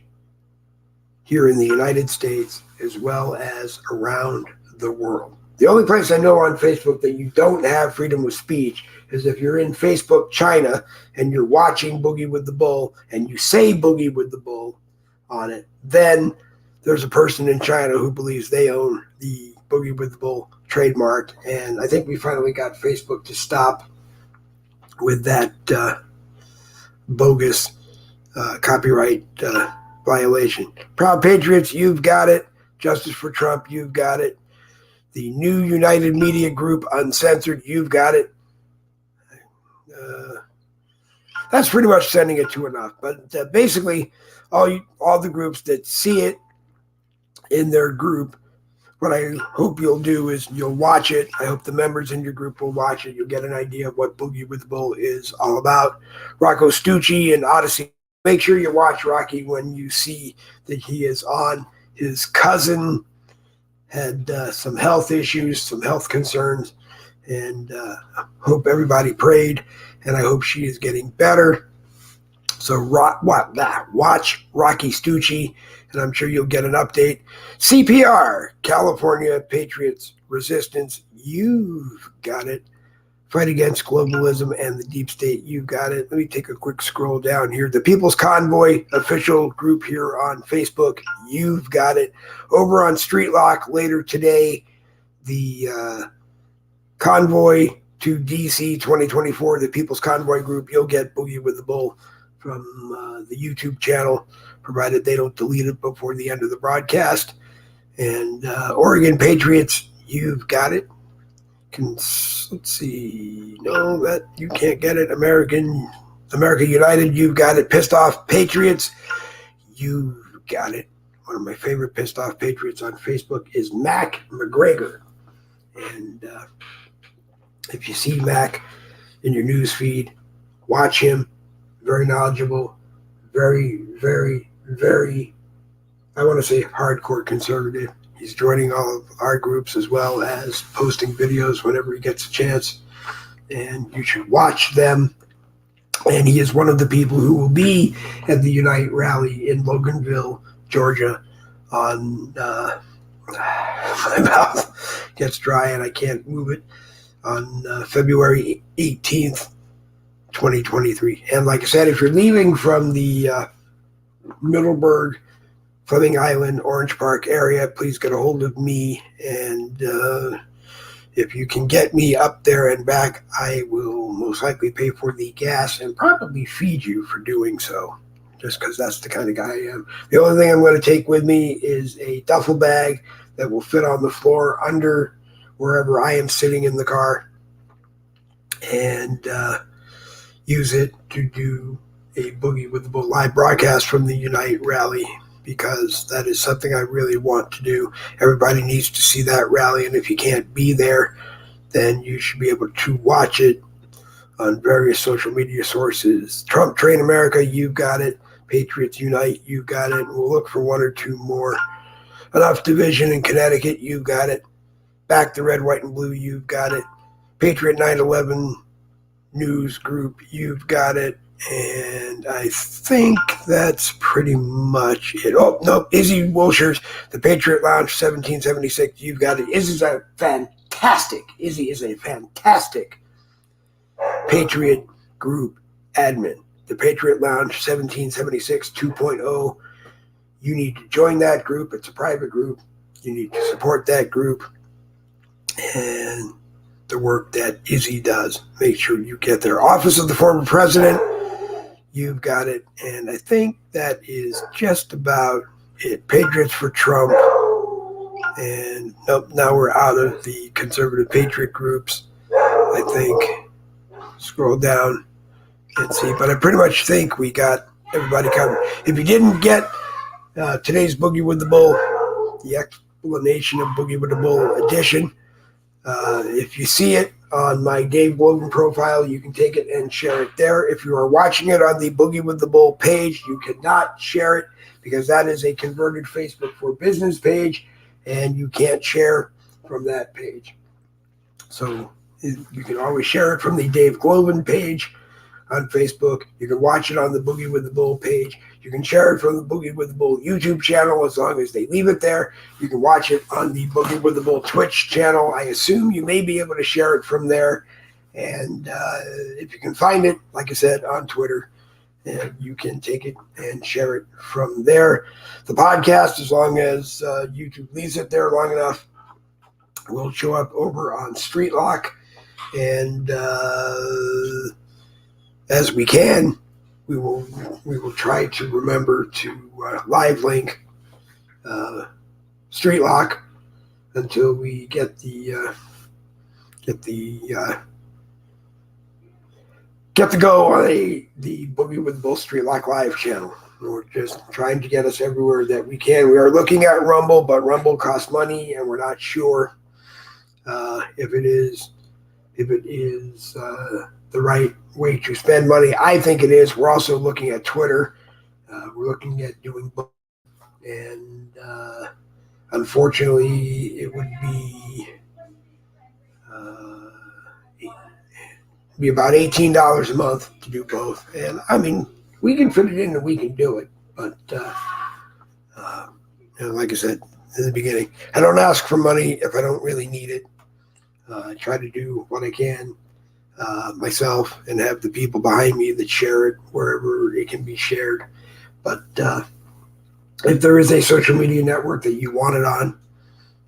here in the United States as well as around the world. The only place I know on Facebook that you don't have freedom of speech is if you're in Facebook China and you're watching Boogie with the Bull and you say Boogie with the Bull on it, then there's a person in China who believes they own the Boogie with the Bull trademark. And I think we finally got Facebook to stop with that bogus copyright violation. Proud Patriots, you've got it. Justice for Trump, you've got it. The new United Media Group, Uncensored, you've got it. that's pretty much sending it to enough. But basically, all the groups that see it in their group, what I hope you'll do is you'll watch it. I hope the members in your group will watch it. You'll get an idea of what Boogie with the Bull is all about. Rocco Stucci and Odyssey. Make sure you watch Rocky when you see that he is on. His cousin had some health issues, some health concerns, and hope everybody prayed, and I hope she is getting better. So watch Rocky Stucci, and I'm sure you'll get an update. CPR, California Patriots Resistance, you've got it. Fight Against Globalism and the Deep State, you've got it. Let me take a quick scroll down here. The People's Convoy official group here on Facebook, you've got it. Over on Street Lock later today, the Convoy to DC 2024, the People's Convoy group, you'll get Boogie with the Bull from the YouTube channel, provided they don't delete it before the end of the broadcast. And Oregon Patriots, you've got it. Let's see. No, that you can't get it. America United, you've got it. Pissed Off Patriots, you've got it. One of my favorite Pissed Off Patriots on Facebook is Mac McGregor. And if you see Mac in your news feed, watch him. Very knowledgeable, very, very, very, I want to say hardcore conservative. He's joining all of our groups as well as posting videos whenever he gets a chance. And you should watch them. And he is one of the people who will be at the Unite rally in Loganville, Georgia on, my mouth gets dry and I can't move it, on February 18th, 2023. And like I said, if you're leaving from the Middleburg, Fleming Island, Orange Park area, please get a hold of me. And if you can get me up there and back, I will most likely pay for the gas and probably feed you for doing so, just because that's the kind of guy I am. The only thing I'm going to take with me is a duffel bag that will fit on the floor under wherever I am sitting in the car, and use it to do a Boogie with the Bull live broadcast from the Unite rally, because that is something I really want to do. Everybody needs to see that rally, and if you can't be there, then you should be able to watch it on various social media sources. Trump Train America, you've got it. Patriots Unite, you've got it. We'll look for one or two more. Enough Division in Connecticut, you've got it. Back the Red, White, and Blue, you've got it. Patriot 9/11 News Group, you've got it. And I think that's pretty much it. Oh, no, Izzy Wilshires, the Patriot Lounge 1776, you've got it. Izzy is a fantastic Patriot Group admin. The Patriot Lounge 1776 2.0. You need to join that group. It's a private group. You need to support that group and the work that Izzy does. Make sure you get their Office of the Former President. You've got it. And I think that is just about it. Patriots for Trump. And nope, now we're out of the conservative patriot groups, I think. Scroll down and see. But I pretty much think we got everybody covered. If you didn't get today's Boogie with the Bull, the explanation of Boogie with the Bull edition, if you see it on my Dave Glovin profile, you can take it and share it there. If you are watching it on the Boogie with the Bull page, you cannot share it because that is a converted Facebook for Business page, and you can't share from that page. So you can always share it from the Dave Glovin page on Facebook. You can watch it on the Boogie with the Bull page. You can share it from the Boogie with the Bull YouTube channel as long as they leave it there. You can watch it on the Boogie with the Bull Twitch channel. I assume you may be able to share it from there. And if you can find it, like I said, on Twitter, and you can take it and share it from there. The podcast, as long as YouTube leaves it there long enough, will show up over on Street Lock. And as we can, we will try to remember to live link Street Lock until we get the get to go on the Boogie with the Bull Street Lock Live channel. We're just trying to get us everywhere that we can. We are looking at Rumble, but Rumble costs money, and we're not sure if it is the right way to spend money. I think it is. We're also looking at Twitter. We're looking at doing both, and unfortunately, it would be about $18 a month to do both. And I mean, we can fit it in and we can do it. But like I said in the beginning, I don't ask for money if I don't really need it. I try to do what I can myself and have the people behind me that share it wherever it can be shared. But if there is a social media network that you want it on,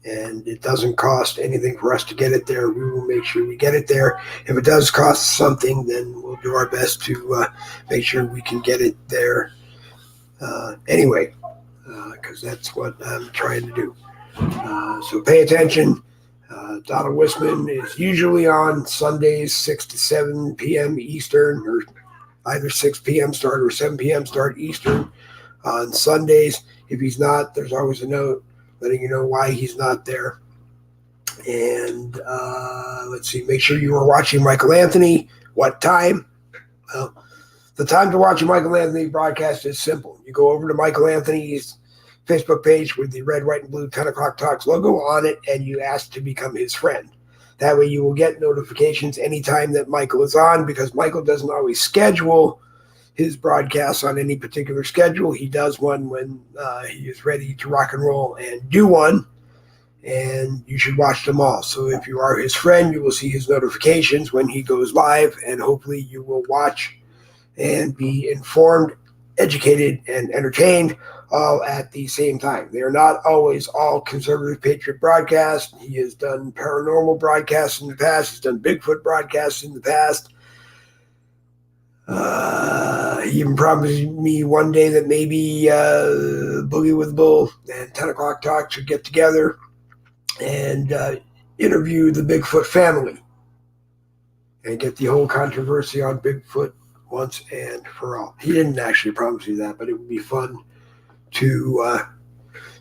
and it doesn't cost anything for us to get it there, we will make sure we get it there. If it does cost something, then we'll do our best to make sure we can get it there anyway, because that's what I'm trying to do. So pay attention. Donald Wisman is usually on Sundays, 6 to 7 p.m. Eastern, or either 6 p.m. start or 7 p.m. start Eastern on Sundays. If he's not, there's always a note letting you know why he's not there. And let's see, make sure you are watching Michael Anthony. What time? Well, the time to watch a Michael Anthony broadcast is simple. You go over to Michael Anthony's Facebook page with the red, white, and blue 10 o'clock talks logo on it, and you ask to become his friend. That way you will get notifications anytime that Michael is on, because Michael doesn't always schedule his broadcasts on any particular schedule. He does one when he is ready to rock and roll and do one, and you should watch them all. So if you are his friend, you will see his notifications when he goes live, and hopefully you will watch and be informed, educated, and entertained all at the same time. They are not always all conservative patriot broadcasts. He has done paranormal broadcasts in the past. He's done Bigfoot broadcasts in the past. He even promised me one day that maybe Boogie with the Bull and 10 o'clock talk should get together and interview the Bigfoot family and get the whole controversy on Bigfoot once and for all. He didn't actually promise me that, but it would be fun to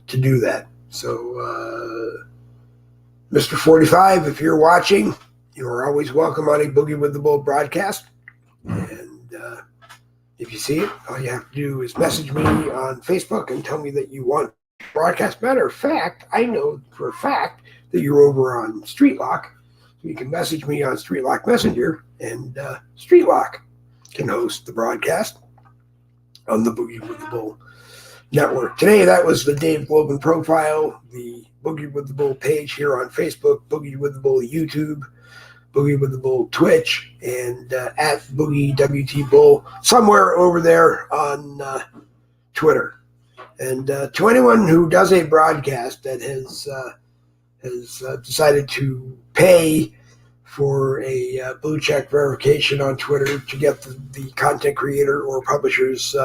do that. So, Mr. 45, if you're watching, you are always welcome on a Boogie with the Bull broadcast. And if you see it, all you have to do is message me on Facebook and tell me that you want broadcast. Matter of fact, I know for a fact that you're over on Streetlock. So you can message me on Streetlock Messenger, and Streetlock can host the broadcast on the Boogie with the Bull network. Today, that was the Dave Glovin profile, the Boogie with the Bull page here on Facebook, Boogie with the Bull YouTube, Boogie with the Bull Twitch, and at Boogie WT Bull somewhere over there on Twitter. And to anyone who does a broadcast that has decided to pay for a blue check verification on Twitter to get the content creator or publisher's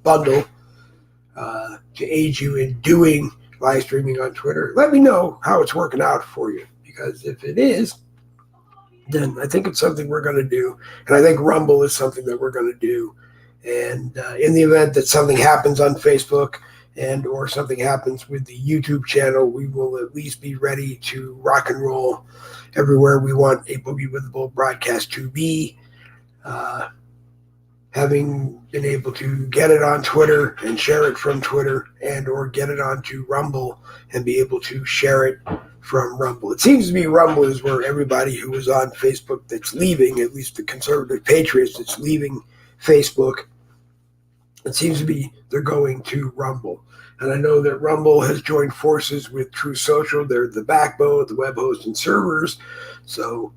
bundle to aid you in doing live streaming on Twitter, let me know how it's working out for you. Because if it is, then I think it's something we're going to do. And I think Rumble is something that we're going to do. And in the event that something happens on Facebook and or something happens with the YouTube channel, we will at least be ready to rock and roll everywhere we want a Boogie with the Bull broadcast to be. Having been able to get it on Twitter and share it from Twitter, and or get it onto Rumble and be able to share it from Rumble. It seems to be Rumble is where everybody who is on Facebook that's leaving, at least the conservative patriots that's leaving Facebook, it seems to be they're going to Rumble. And I know that Rumble has joined forces with Truth Social. They're the backbone of the web hosting servers. So,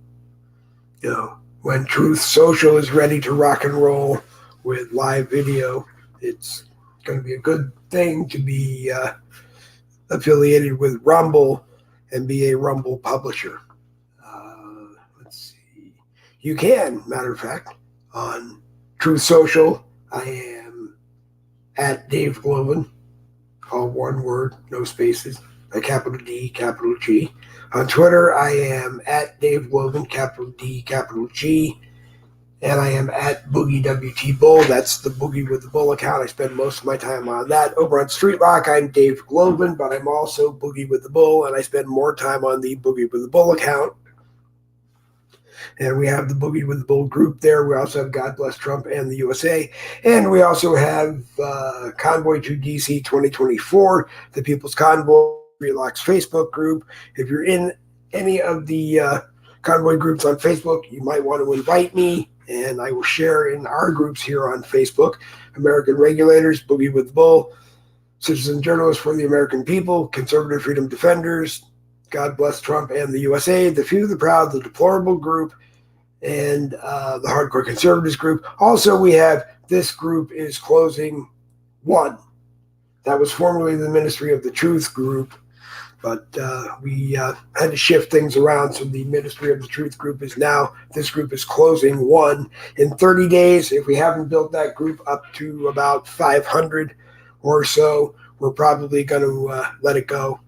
when Truth Social is ready to rock and roll with live video, it's going to be a good thing to be affiliated with Rumble and be a Rumble publisher. Let's see. You can, matter of fact, on Truth Social, I am at Dave Glovin, all one word, no spaces, a capital D, capital G. On Twitter, I am at Dave Glovin, capital D, capital G. And I am at Boogie WT Bull. That's the Boogie with the Bull account. I spend most of my time on that. Over on Street Lock, I'm Dave Glovin, but I'm also Boogie with the Bull, and I spend more time on the Boogie with the Bull account. And we have the Boogie with the Bull group there. We also have God Bless Trump and the USA. And we also have Convoy to DC 2024, the People's Convoy, Street Lock's Facebook group. If you're in any of the convoy groups on Facebook, you might want to invite me, and I will share in our groups here on Facebook: American Regulators, Boogie with the Bull, Citizen Journalists for the American People, Conservative Freedom Defenders, God Bless Trump and the USA, the Few, the Proud, the Deplorable group, and the Hardcore Conservatives group. Also, we have This Group is Closing 1. That was formerly the Ministry of the Truth group, but we had to shift things around. So the Ministry of the Truth group is now, This Group is Closing 1. In 30 days, if we haven't built that group up to about 500 or so, we're probably going to let it go,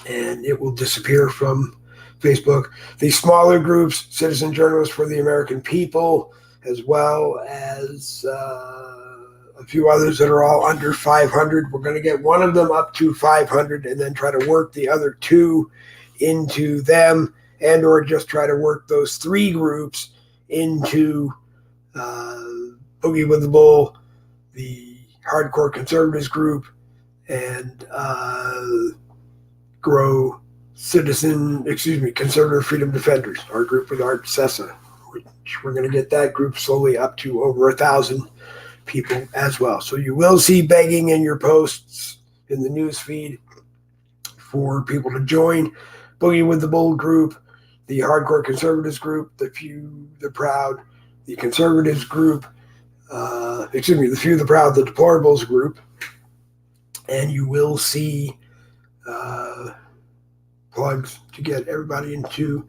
and it will disappear from Facebook. The smaller groups, Citizen Journalists for the American People, as well as a few others that are all under 500. We're going to get one of them up to 500 and then try to work the other two into them, and or just try to work those three groups into Boogie with the Bull, the Hardcore Conservatives group, and grow Conservative Freedom Defenders, our group with Art Sessa, which we're going to get that group slowly up to over 1,000 people as well. So you will see begging in your posts in the news feed for people to join Boogie with the Bull group, the Hardcore Conservatives group, the Few, the Proud, the Conservatives group, the Few, the Proud, the Deplorables group, and you will see plugs to get everybody into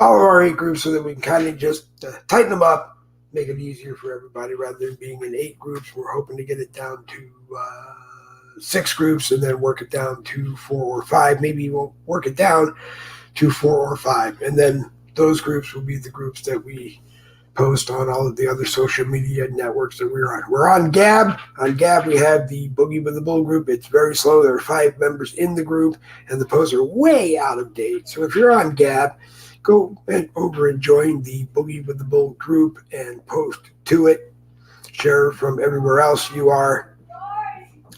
all of our 8 groups so that we can kind of just tighten them up, make it easier for everybody rather than being in 8 groups. We're hoping to get it down to 6 groups and then work it down to 4 or 5. Maybe we'll work it down to 4 or 5. And then those groups will be the groups that we post on all of the other social media networks that we're on. We're on Gab. On Gab, we have the Boogie with the Bull group. It's very slow. There are 5 members in the group, and the posts are way out of date. So if you're on Gab, go over and join the Boogie with the Bull group and post to it. Share from everywhere else you are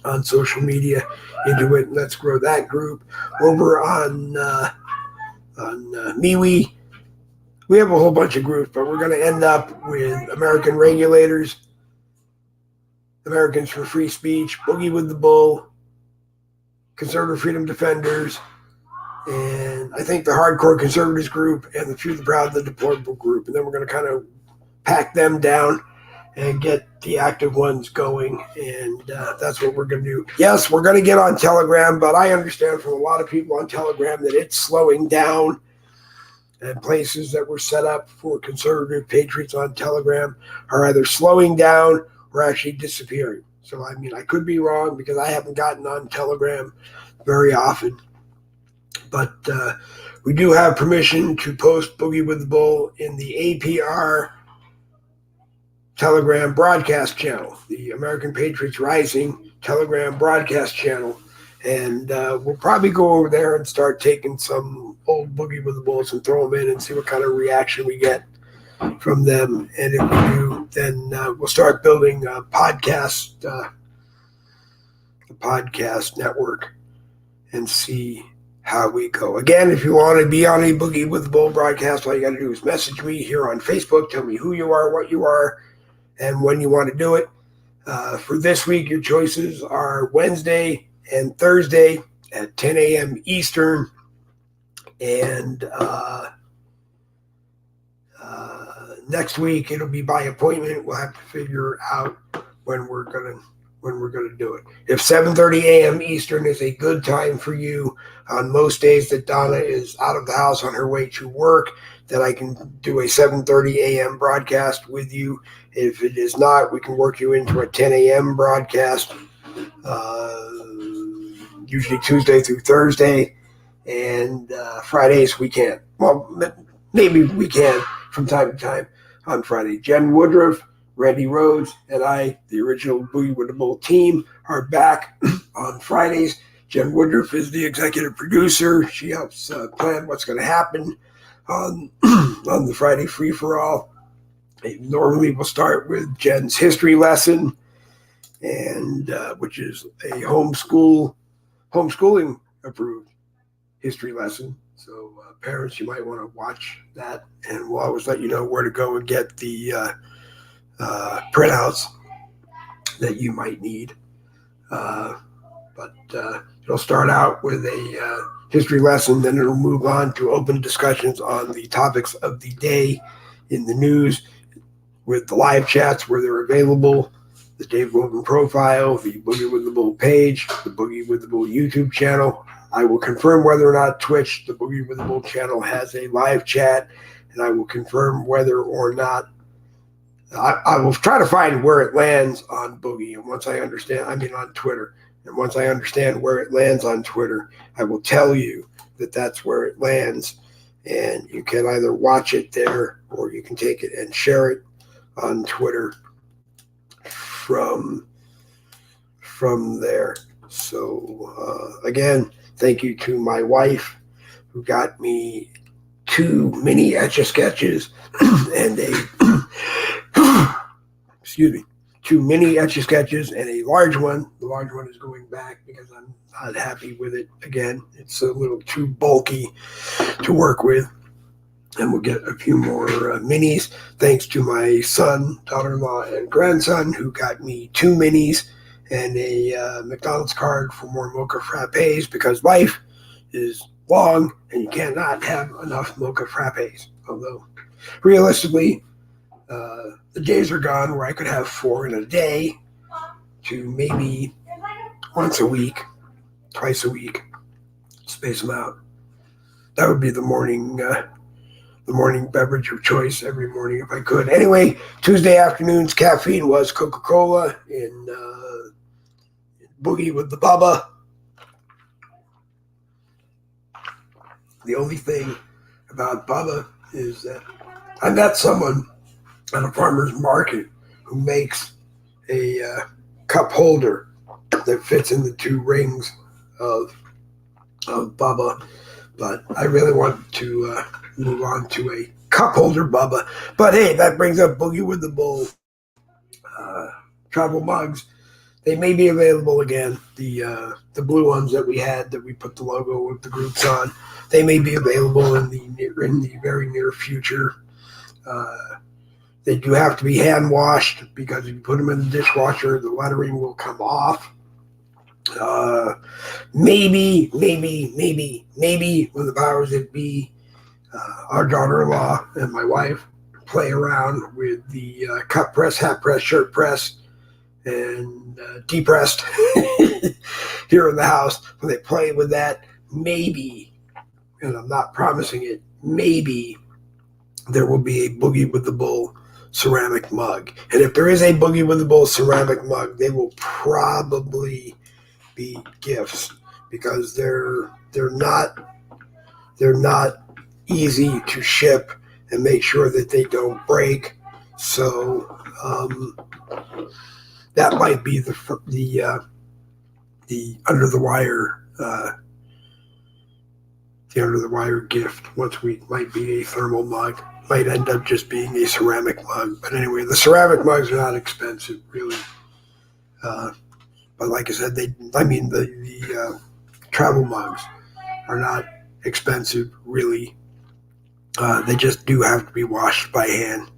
on social media into it. Let's grow that group. Over on MeWe, we have a whole bunch of groups, but we're going to end up with American Regulators, Americans for Free Speech, Boogie with the Bull, Conservative Freedom Defenders, and I think the Hardcore Conservatives group, and the Few, the Proud, the Deplorable group. And then we're going to kind of pack them down and get the active ones going, and that's what we're going to do. Yes, we're going to get on Telegram, but I understand from a lot of people on Telegram that it's slowing down, and places that were set up for conservative patriots on Telegram are either slowing down or actually disappearing. So, I mean, I could be wrong because I haven't gotten on Telegram very often. But we do have permission to post Boogie with the Bull in the APR Telegram broadcast channel, the American Patriots Rising Telegram broadcast channel. And we'll probably go over there and start taking some old Boogie with the Bulls and throw them in and see what kind of reaction we get from them. And if we do, then we'll start building a podcast network and see how we go. Again, if you want to be on a Boogie with the Bull broadcast, all you got to do is message me here on Facebook. Tell me who you are, what you are, and when you want to do it. For this week, your choices are Wednesday and Thursday at 10 a.m. Eastern. And next week it'll be by appointment. We'll have to figure out when we're gonna do it. If 7:30 a.m. Eastern is a good time for you on most days that Donna is out of the house on her way to work, then I can do a 7:30 a.m. broadcast with you. If it is not, we can work you into a 10 a.m. broadcast, usually Tuesday through Thursday, and Fridays we can't. Well, maybe we can from time to time. on Friday. Jen Woodruff, Randy Rhodes, and I, the original Boogie with the Bull team, are back on Fridays. Jen Woodruff is the executive producer. She helps plan what's going to happen on the Friday free-for-all. Normally we'll start with Jen's history lesson, and which is a homeschooling approved history lesson. So parents, you might want to watch that, and we'll always let you know where to go and get the printouts that you might need. But it'll start out with a history lesson, then it'll move on to open discussions on the topics of the day in the news, with the live chats where they're available, the Dave Glovin profile, the Boogie with the Bull page, the Boogie with the Bull YouTube channel. I will confirm whether or not Twitch, the Boogie with the Bull channel, has a live chat, and I will confirm whether or not I will try to find where it lands on Boogie. And once I understand, on Twitter. And once I understand where it lands on Twitter, I will tell you that that's where it lands. And you can either watch it there or you can take it and share it on Twitter from there. So again, thank you to my wife who got me 2 mini Etch-a-Sketches and a 2 mini Etch-a-Sketches and a large one. The large one is going back because I'm not happy with it. Again, it's a little too bulky to work with. And we'll get a few more minis, thanks to my son, daughter-in-law, and grandson, who got me 2 minis and a McDonald's card for more mocha frappes, because life is long and you cannot have enough mocha frappes. Although, realistically, the days are gone where I could have 4 in a day to maybe once a week, twice a week, space them out. That would be the morning beverage of choice every morning if I could. Anyway, Tuesday afternoon's caffeine was Coca-Cola in Boogie with the Bubba. The only thing about Bubba is that I met someone at a farmer's market who makes a cup holder that fits in the 2 rings of Bubba. But I really want to move on to a cup holder Bubba. But hey, that brings up Boogie with the Bull travel mugs. They may be available again. The blue ones that we had, that we put the logo of the groups on, they may be available in the very near future. They do have to be hand washed, because if you put them in the dishwasher, the lettering will come off. Maybe when the powers that be, our daughter-in-law and my wife, play around with the cup press, hat press, shirt press, and depressed here in the house. When they play with that, maybe, and I'm not promising it, maybe there will be a Boogie with the Bull ceramic mug. And if there is a Boogie with the Bull ceramic mug, they will probably be gifts, because they're not easy to ship and make sure that they don't break. So that might be the under the wire gift. Once we might be a thermal mug, might end up just being a ceramic mug. But anyway, the ceramic mugs are not expensive, really. But like I said, the travel mugs are not expensive, really. They just do have to be washed by hand.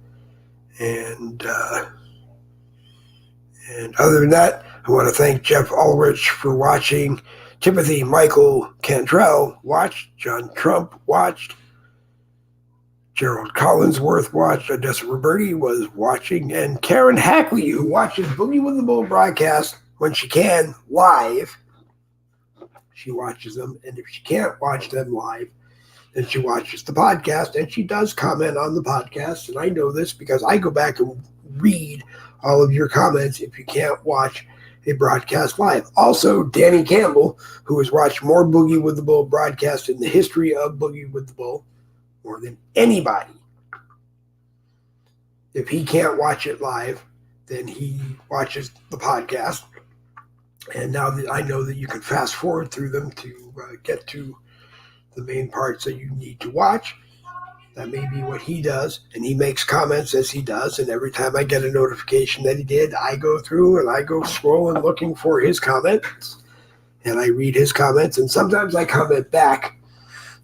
And other than that, I want to thank Jeff Ulrich for watching. Timothy Michael Cantrell watched. John Trump watched. Gerald Collinsworth watched. Odessa Roberti was watching. And Karen Hackley, who watches Boogie with the Bull broadcast when she can, live. She watches them. And if she can't watch them live, then she watches the podcast. And she does comment on the podcast. And I know this because I go back and read all of your comments if you can't watch a broadcast live. Also, Danny Campbell, who has watched more Boogie with the Bull broadcasts in the history of Boogie with the Bull, more than anybody, If he can't watch it live, then he watches the podcast. And now that I know that you can fast forward through them to get to the main parts that you need to watch, that may be what he does. And he makes comments as he does. And every time I get a notification that he did, I go through and I go scrolling looking for his comments. And I read his comments. And sometimes I comment back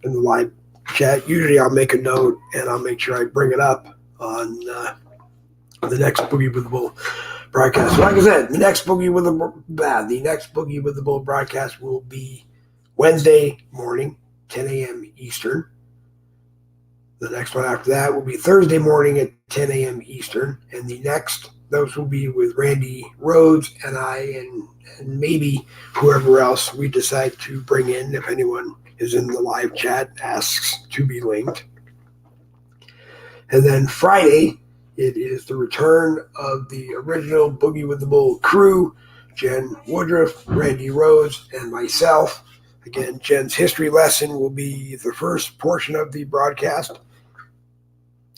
in the live chat. Usually I'll make a note and I'll make sure I bring it up on the next Boogie with the Bull broadcast. So like I said, the next Boogie with the Bull broadcast will be Wednesday morning, 10 a.m. Eastern. The next one after that will be Thursday morning at 10 a.m. Eastern. And those will be with Randy Rhodes and I and maybe whoever else we decide to bring in if anyone is in the live chat, asks to be linked. And then Friday, it is the return of the original Boogie with the Bull crew, Jen Woodruff, Randy Rhodes, and myself. Again, Jen's history lesson will be the first portion of the broadcast.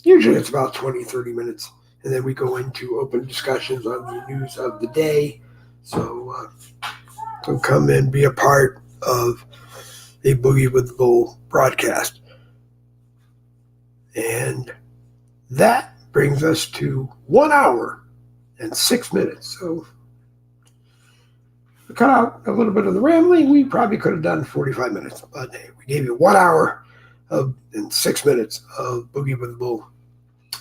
Usually it's about 20, 30 minutes. And then we go into open discussions on the news of the day. So come and be a part of a Boogie with the Bull broadcast. And that brings us to 1 hour and 6 minutes. So we cut out a little bit of the rambling. We probably could have done 45 minutes, but hey, we gave you 1 hour and 6 minutes of Boogie with the Bull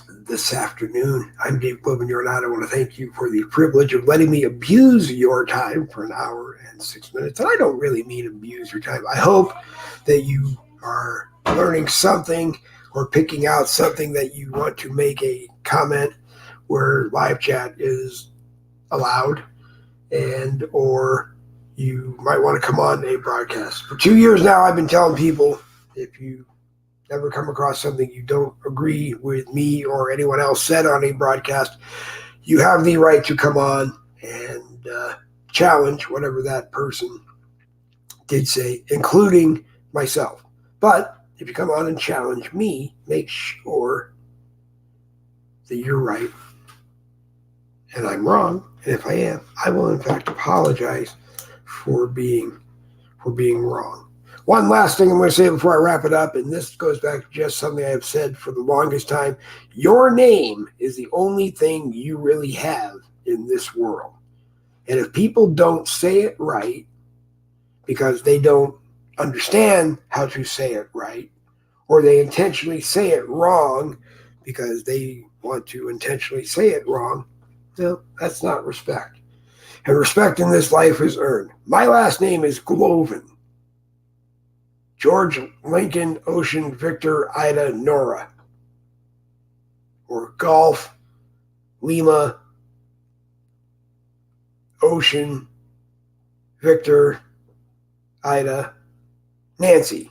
this afternoon. I'm Dave Glovin, and I want to thank you for the privilege of letting me abuse your time for 1 hour and 6 minutes. And I don't really mean abuse your time. I hope that you are learning something or picking out something that you want to make a comment where live chat is allowed, and or you might want to come on a broadcast. For 2 years now, I've been telling people, if you ever come across something you don't agree with me or anyone else said on a broadcast, you have the right to come on and challenge whatever that person did say, including myself. But if you come on and challenge me, make sure that you're right and I'm wrong. And if I am, I will in fact apologize for being wrong. One last thing I'm going to say before I wrap it up, and this goes back to just something I have said for the longest time. Your name is the only thing you really have in this world. And if people don't say it right because they don't understand how to say it right, or they intentionally say it wrong because they want to intentionally say it wrong, well, that's not respect. And respect in this life is earned. My last name is Glovin. George Lincoln Ocean Victor Ida Nora, or Golf Lima Ocean Victor Ida Nancy,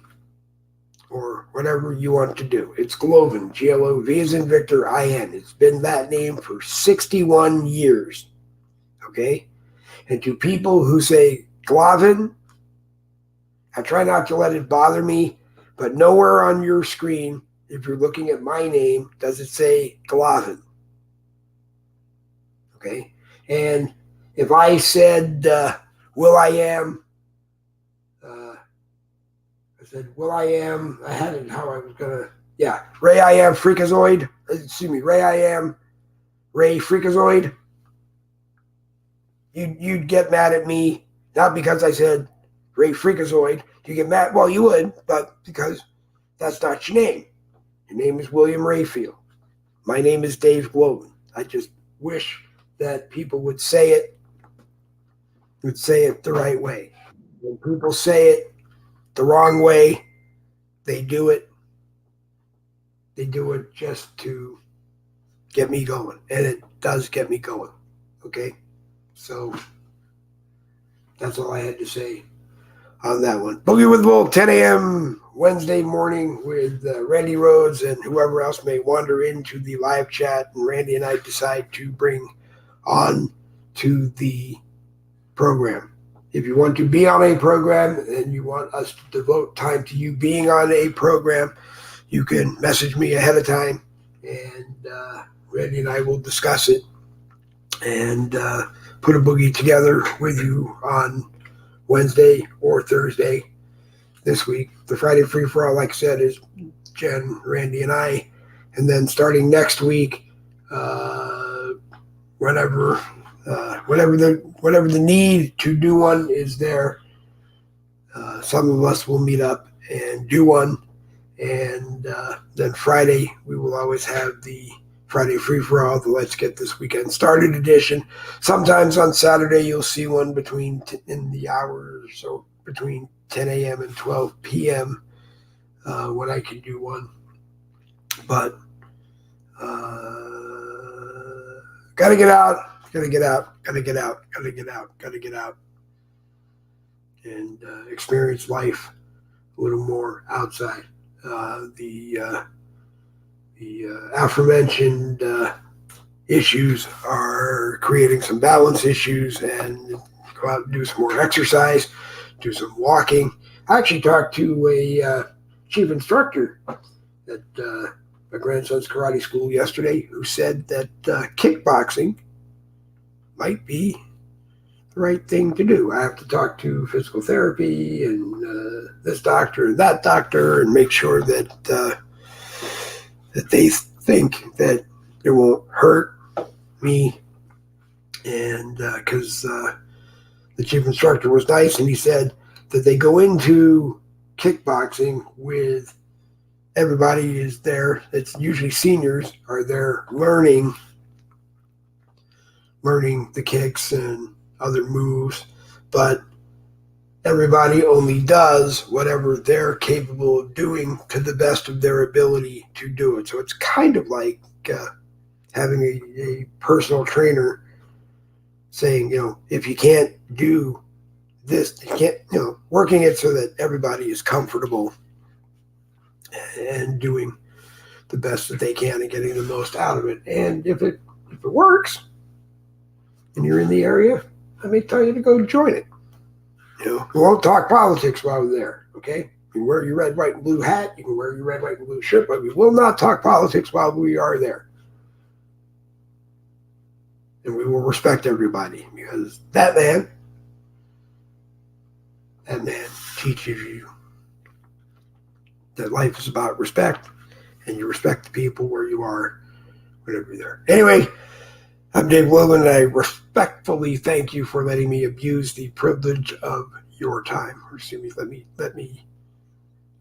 or whatever you want to do. It's Glovin, G-L-O-V as in Victor, I-N. It's been that name for 61 years, okay? And to people who say Glovin, I try not to let it bother me, but nowhere on your screen, if you're looking at my name, does it say Glovin. Okay? And if I said Will.I.am, I had it how I was going to, Ray.I.am Freakazoid, Ray.I.am Ray Freakazoid, you'd get mad at me, not because I said Ray Freakazoid. You get mad, well, you would, but because that's not your name. Your name is William Rayfield. My name is Dave Glovin. I just wish that people would say it the right way. When people say it the wrong way, they do it just to get me going. And it does get me going. Okay? So that's all I had to say on that one. Boogie with the Bull, 10 a.m. Wednesday morning with Randy Rhodes and whoever else may wander into the live chat, and Randy and I decide to bring on to the program. If you want to be on a program and you want us to devote time to you being on a program, you can message me ahead of time, and Randy and I will discuss it and put a boogie together with you on Wednesday or Thursday this week. The Friday free-for-all, like I said, is Jen, Randy, and I. And then starting next week, whatever the need to do one is there, some of us will meet up and do one. And then Friday, we will always have the Friday free-for-all, the Let's Get This Weekend Started edition. Sometimes on Saturday, you'll see one in the hours, so between 10 a.m. and 12 p.m. When I can do one. But gotta get out, and experience life a little more outside. The aforementioned issues are creating some balance issues, and go out and do some more exercise, do some walking. I actually talked to a chief instructor at my grandson's karate school yesterday who said that kickboxing might be the right thing to do. I have to talk to physical therapy and this doctor and that doctor and make sure that that they think that it won't hurt me. And because the chief instructor was nice, and he said that they go into kickboxing with everybody is there. It's usually seniors are there learning the kicks and other moves, but everybody only does whatever they're capable of doing to the best of their ability to do it. So it's kind of like having a personal trainer saying, if you can't do this, you can't, working it so that everybody is comfortable and doing the best that they can and getting the most out of it. And if it works and you're in the area, I may tell you to go join it. We won't talk politics while we're there, okay? You can wear your red, white, and blue hat. You can wear your red, white, and blue shirt, but we will not talk politics while we are there. And we will respect everybody, because that man teaches you that life is about respect, and you respect the people where you are whenever you're there. Anyway, I'm Dave Glovin, and I respectfully thank you for letting me abuse the privilege of your time. Or excuse me, I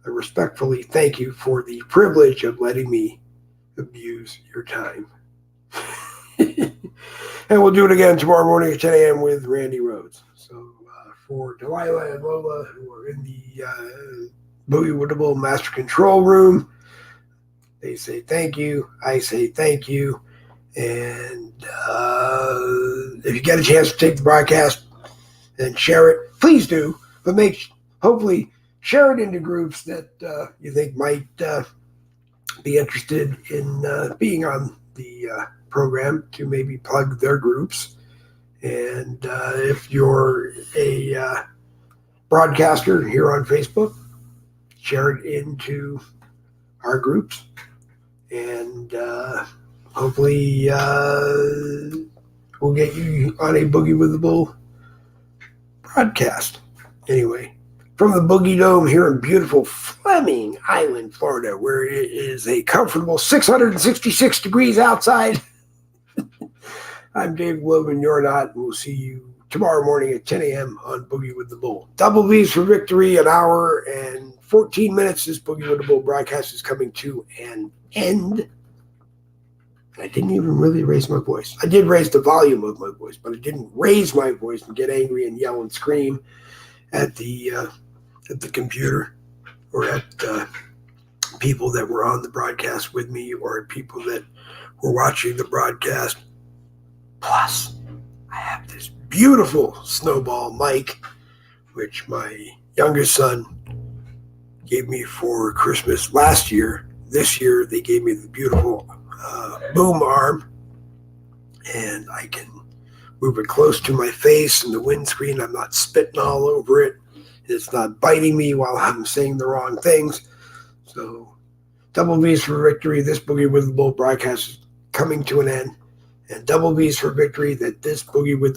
respectfully thank you for the privilege of letting me abuse your time. And we'll do it again tomorrow morning at 10 a.m. with Randy Rhodes. So for Delilah and Lola, who are in the Boogie with the Bull Master Control Room, they say thank you. I say thank you. And if you get a chance to take the broadcast and share it, please do. But hopefully share it into groups that you think might be interested in being on the program, to maybe plug their groups. And if you're a broadcaster here on Facebook, share it into our groups. And hopefully we'll get you on a Boogie with the Bull broadcast. Anyway, from the Boogie Dome here in beautiful Fleming Island, Florida, where it is a comfortable 666 degrees outside. I'm Dave Glovin, you're not, and we'll see you tomorrow morning at 10 a.m. on Boogie with the Bull. Double V's for victory, an hour and 14 minutes. This Boogie with the Bull broadcast is coming to an end. I didn't even really raise my voice. I did raise the volume of my voice, but I didn't raise my voice and get angry and yell and scream at the computer, or at people that were on the broadcast with me, or people that were watching the broadcast. Plus, I have this beautiful snowball mic, which my youngest son gave me for Christmas last year. This year, they gave me the beautiful boom arm, and I can move it close to my face and the windscreen. I'm not spitting all over it. It's not biting me while I'm saying the wrong things. So, double V's for victory. This Boogie with the Bull broadcast coming to an end, and double B's for victory that this Boogie with the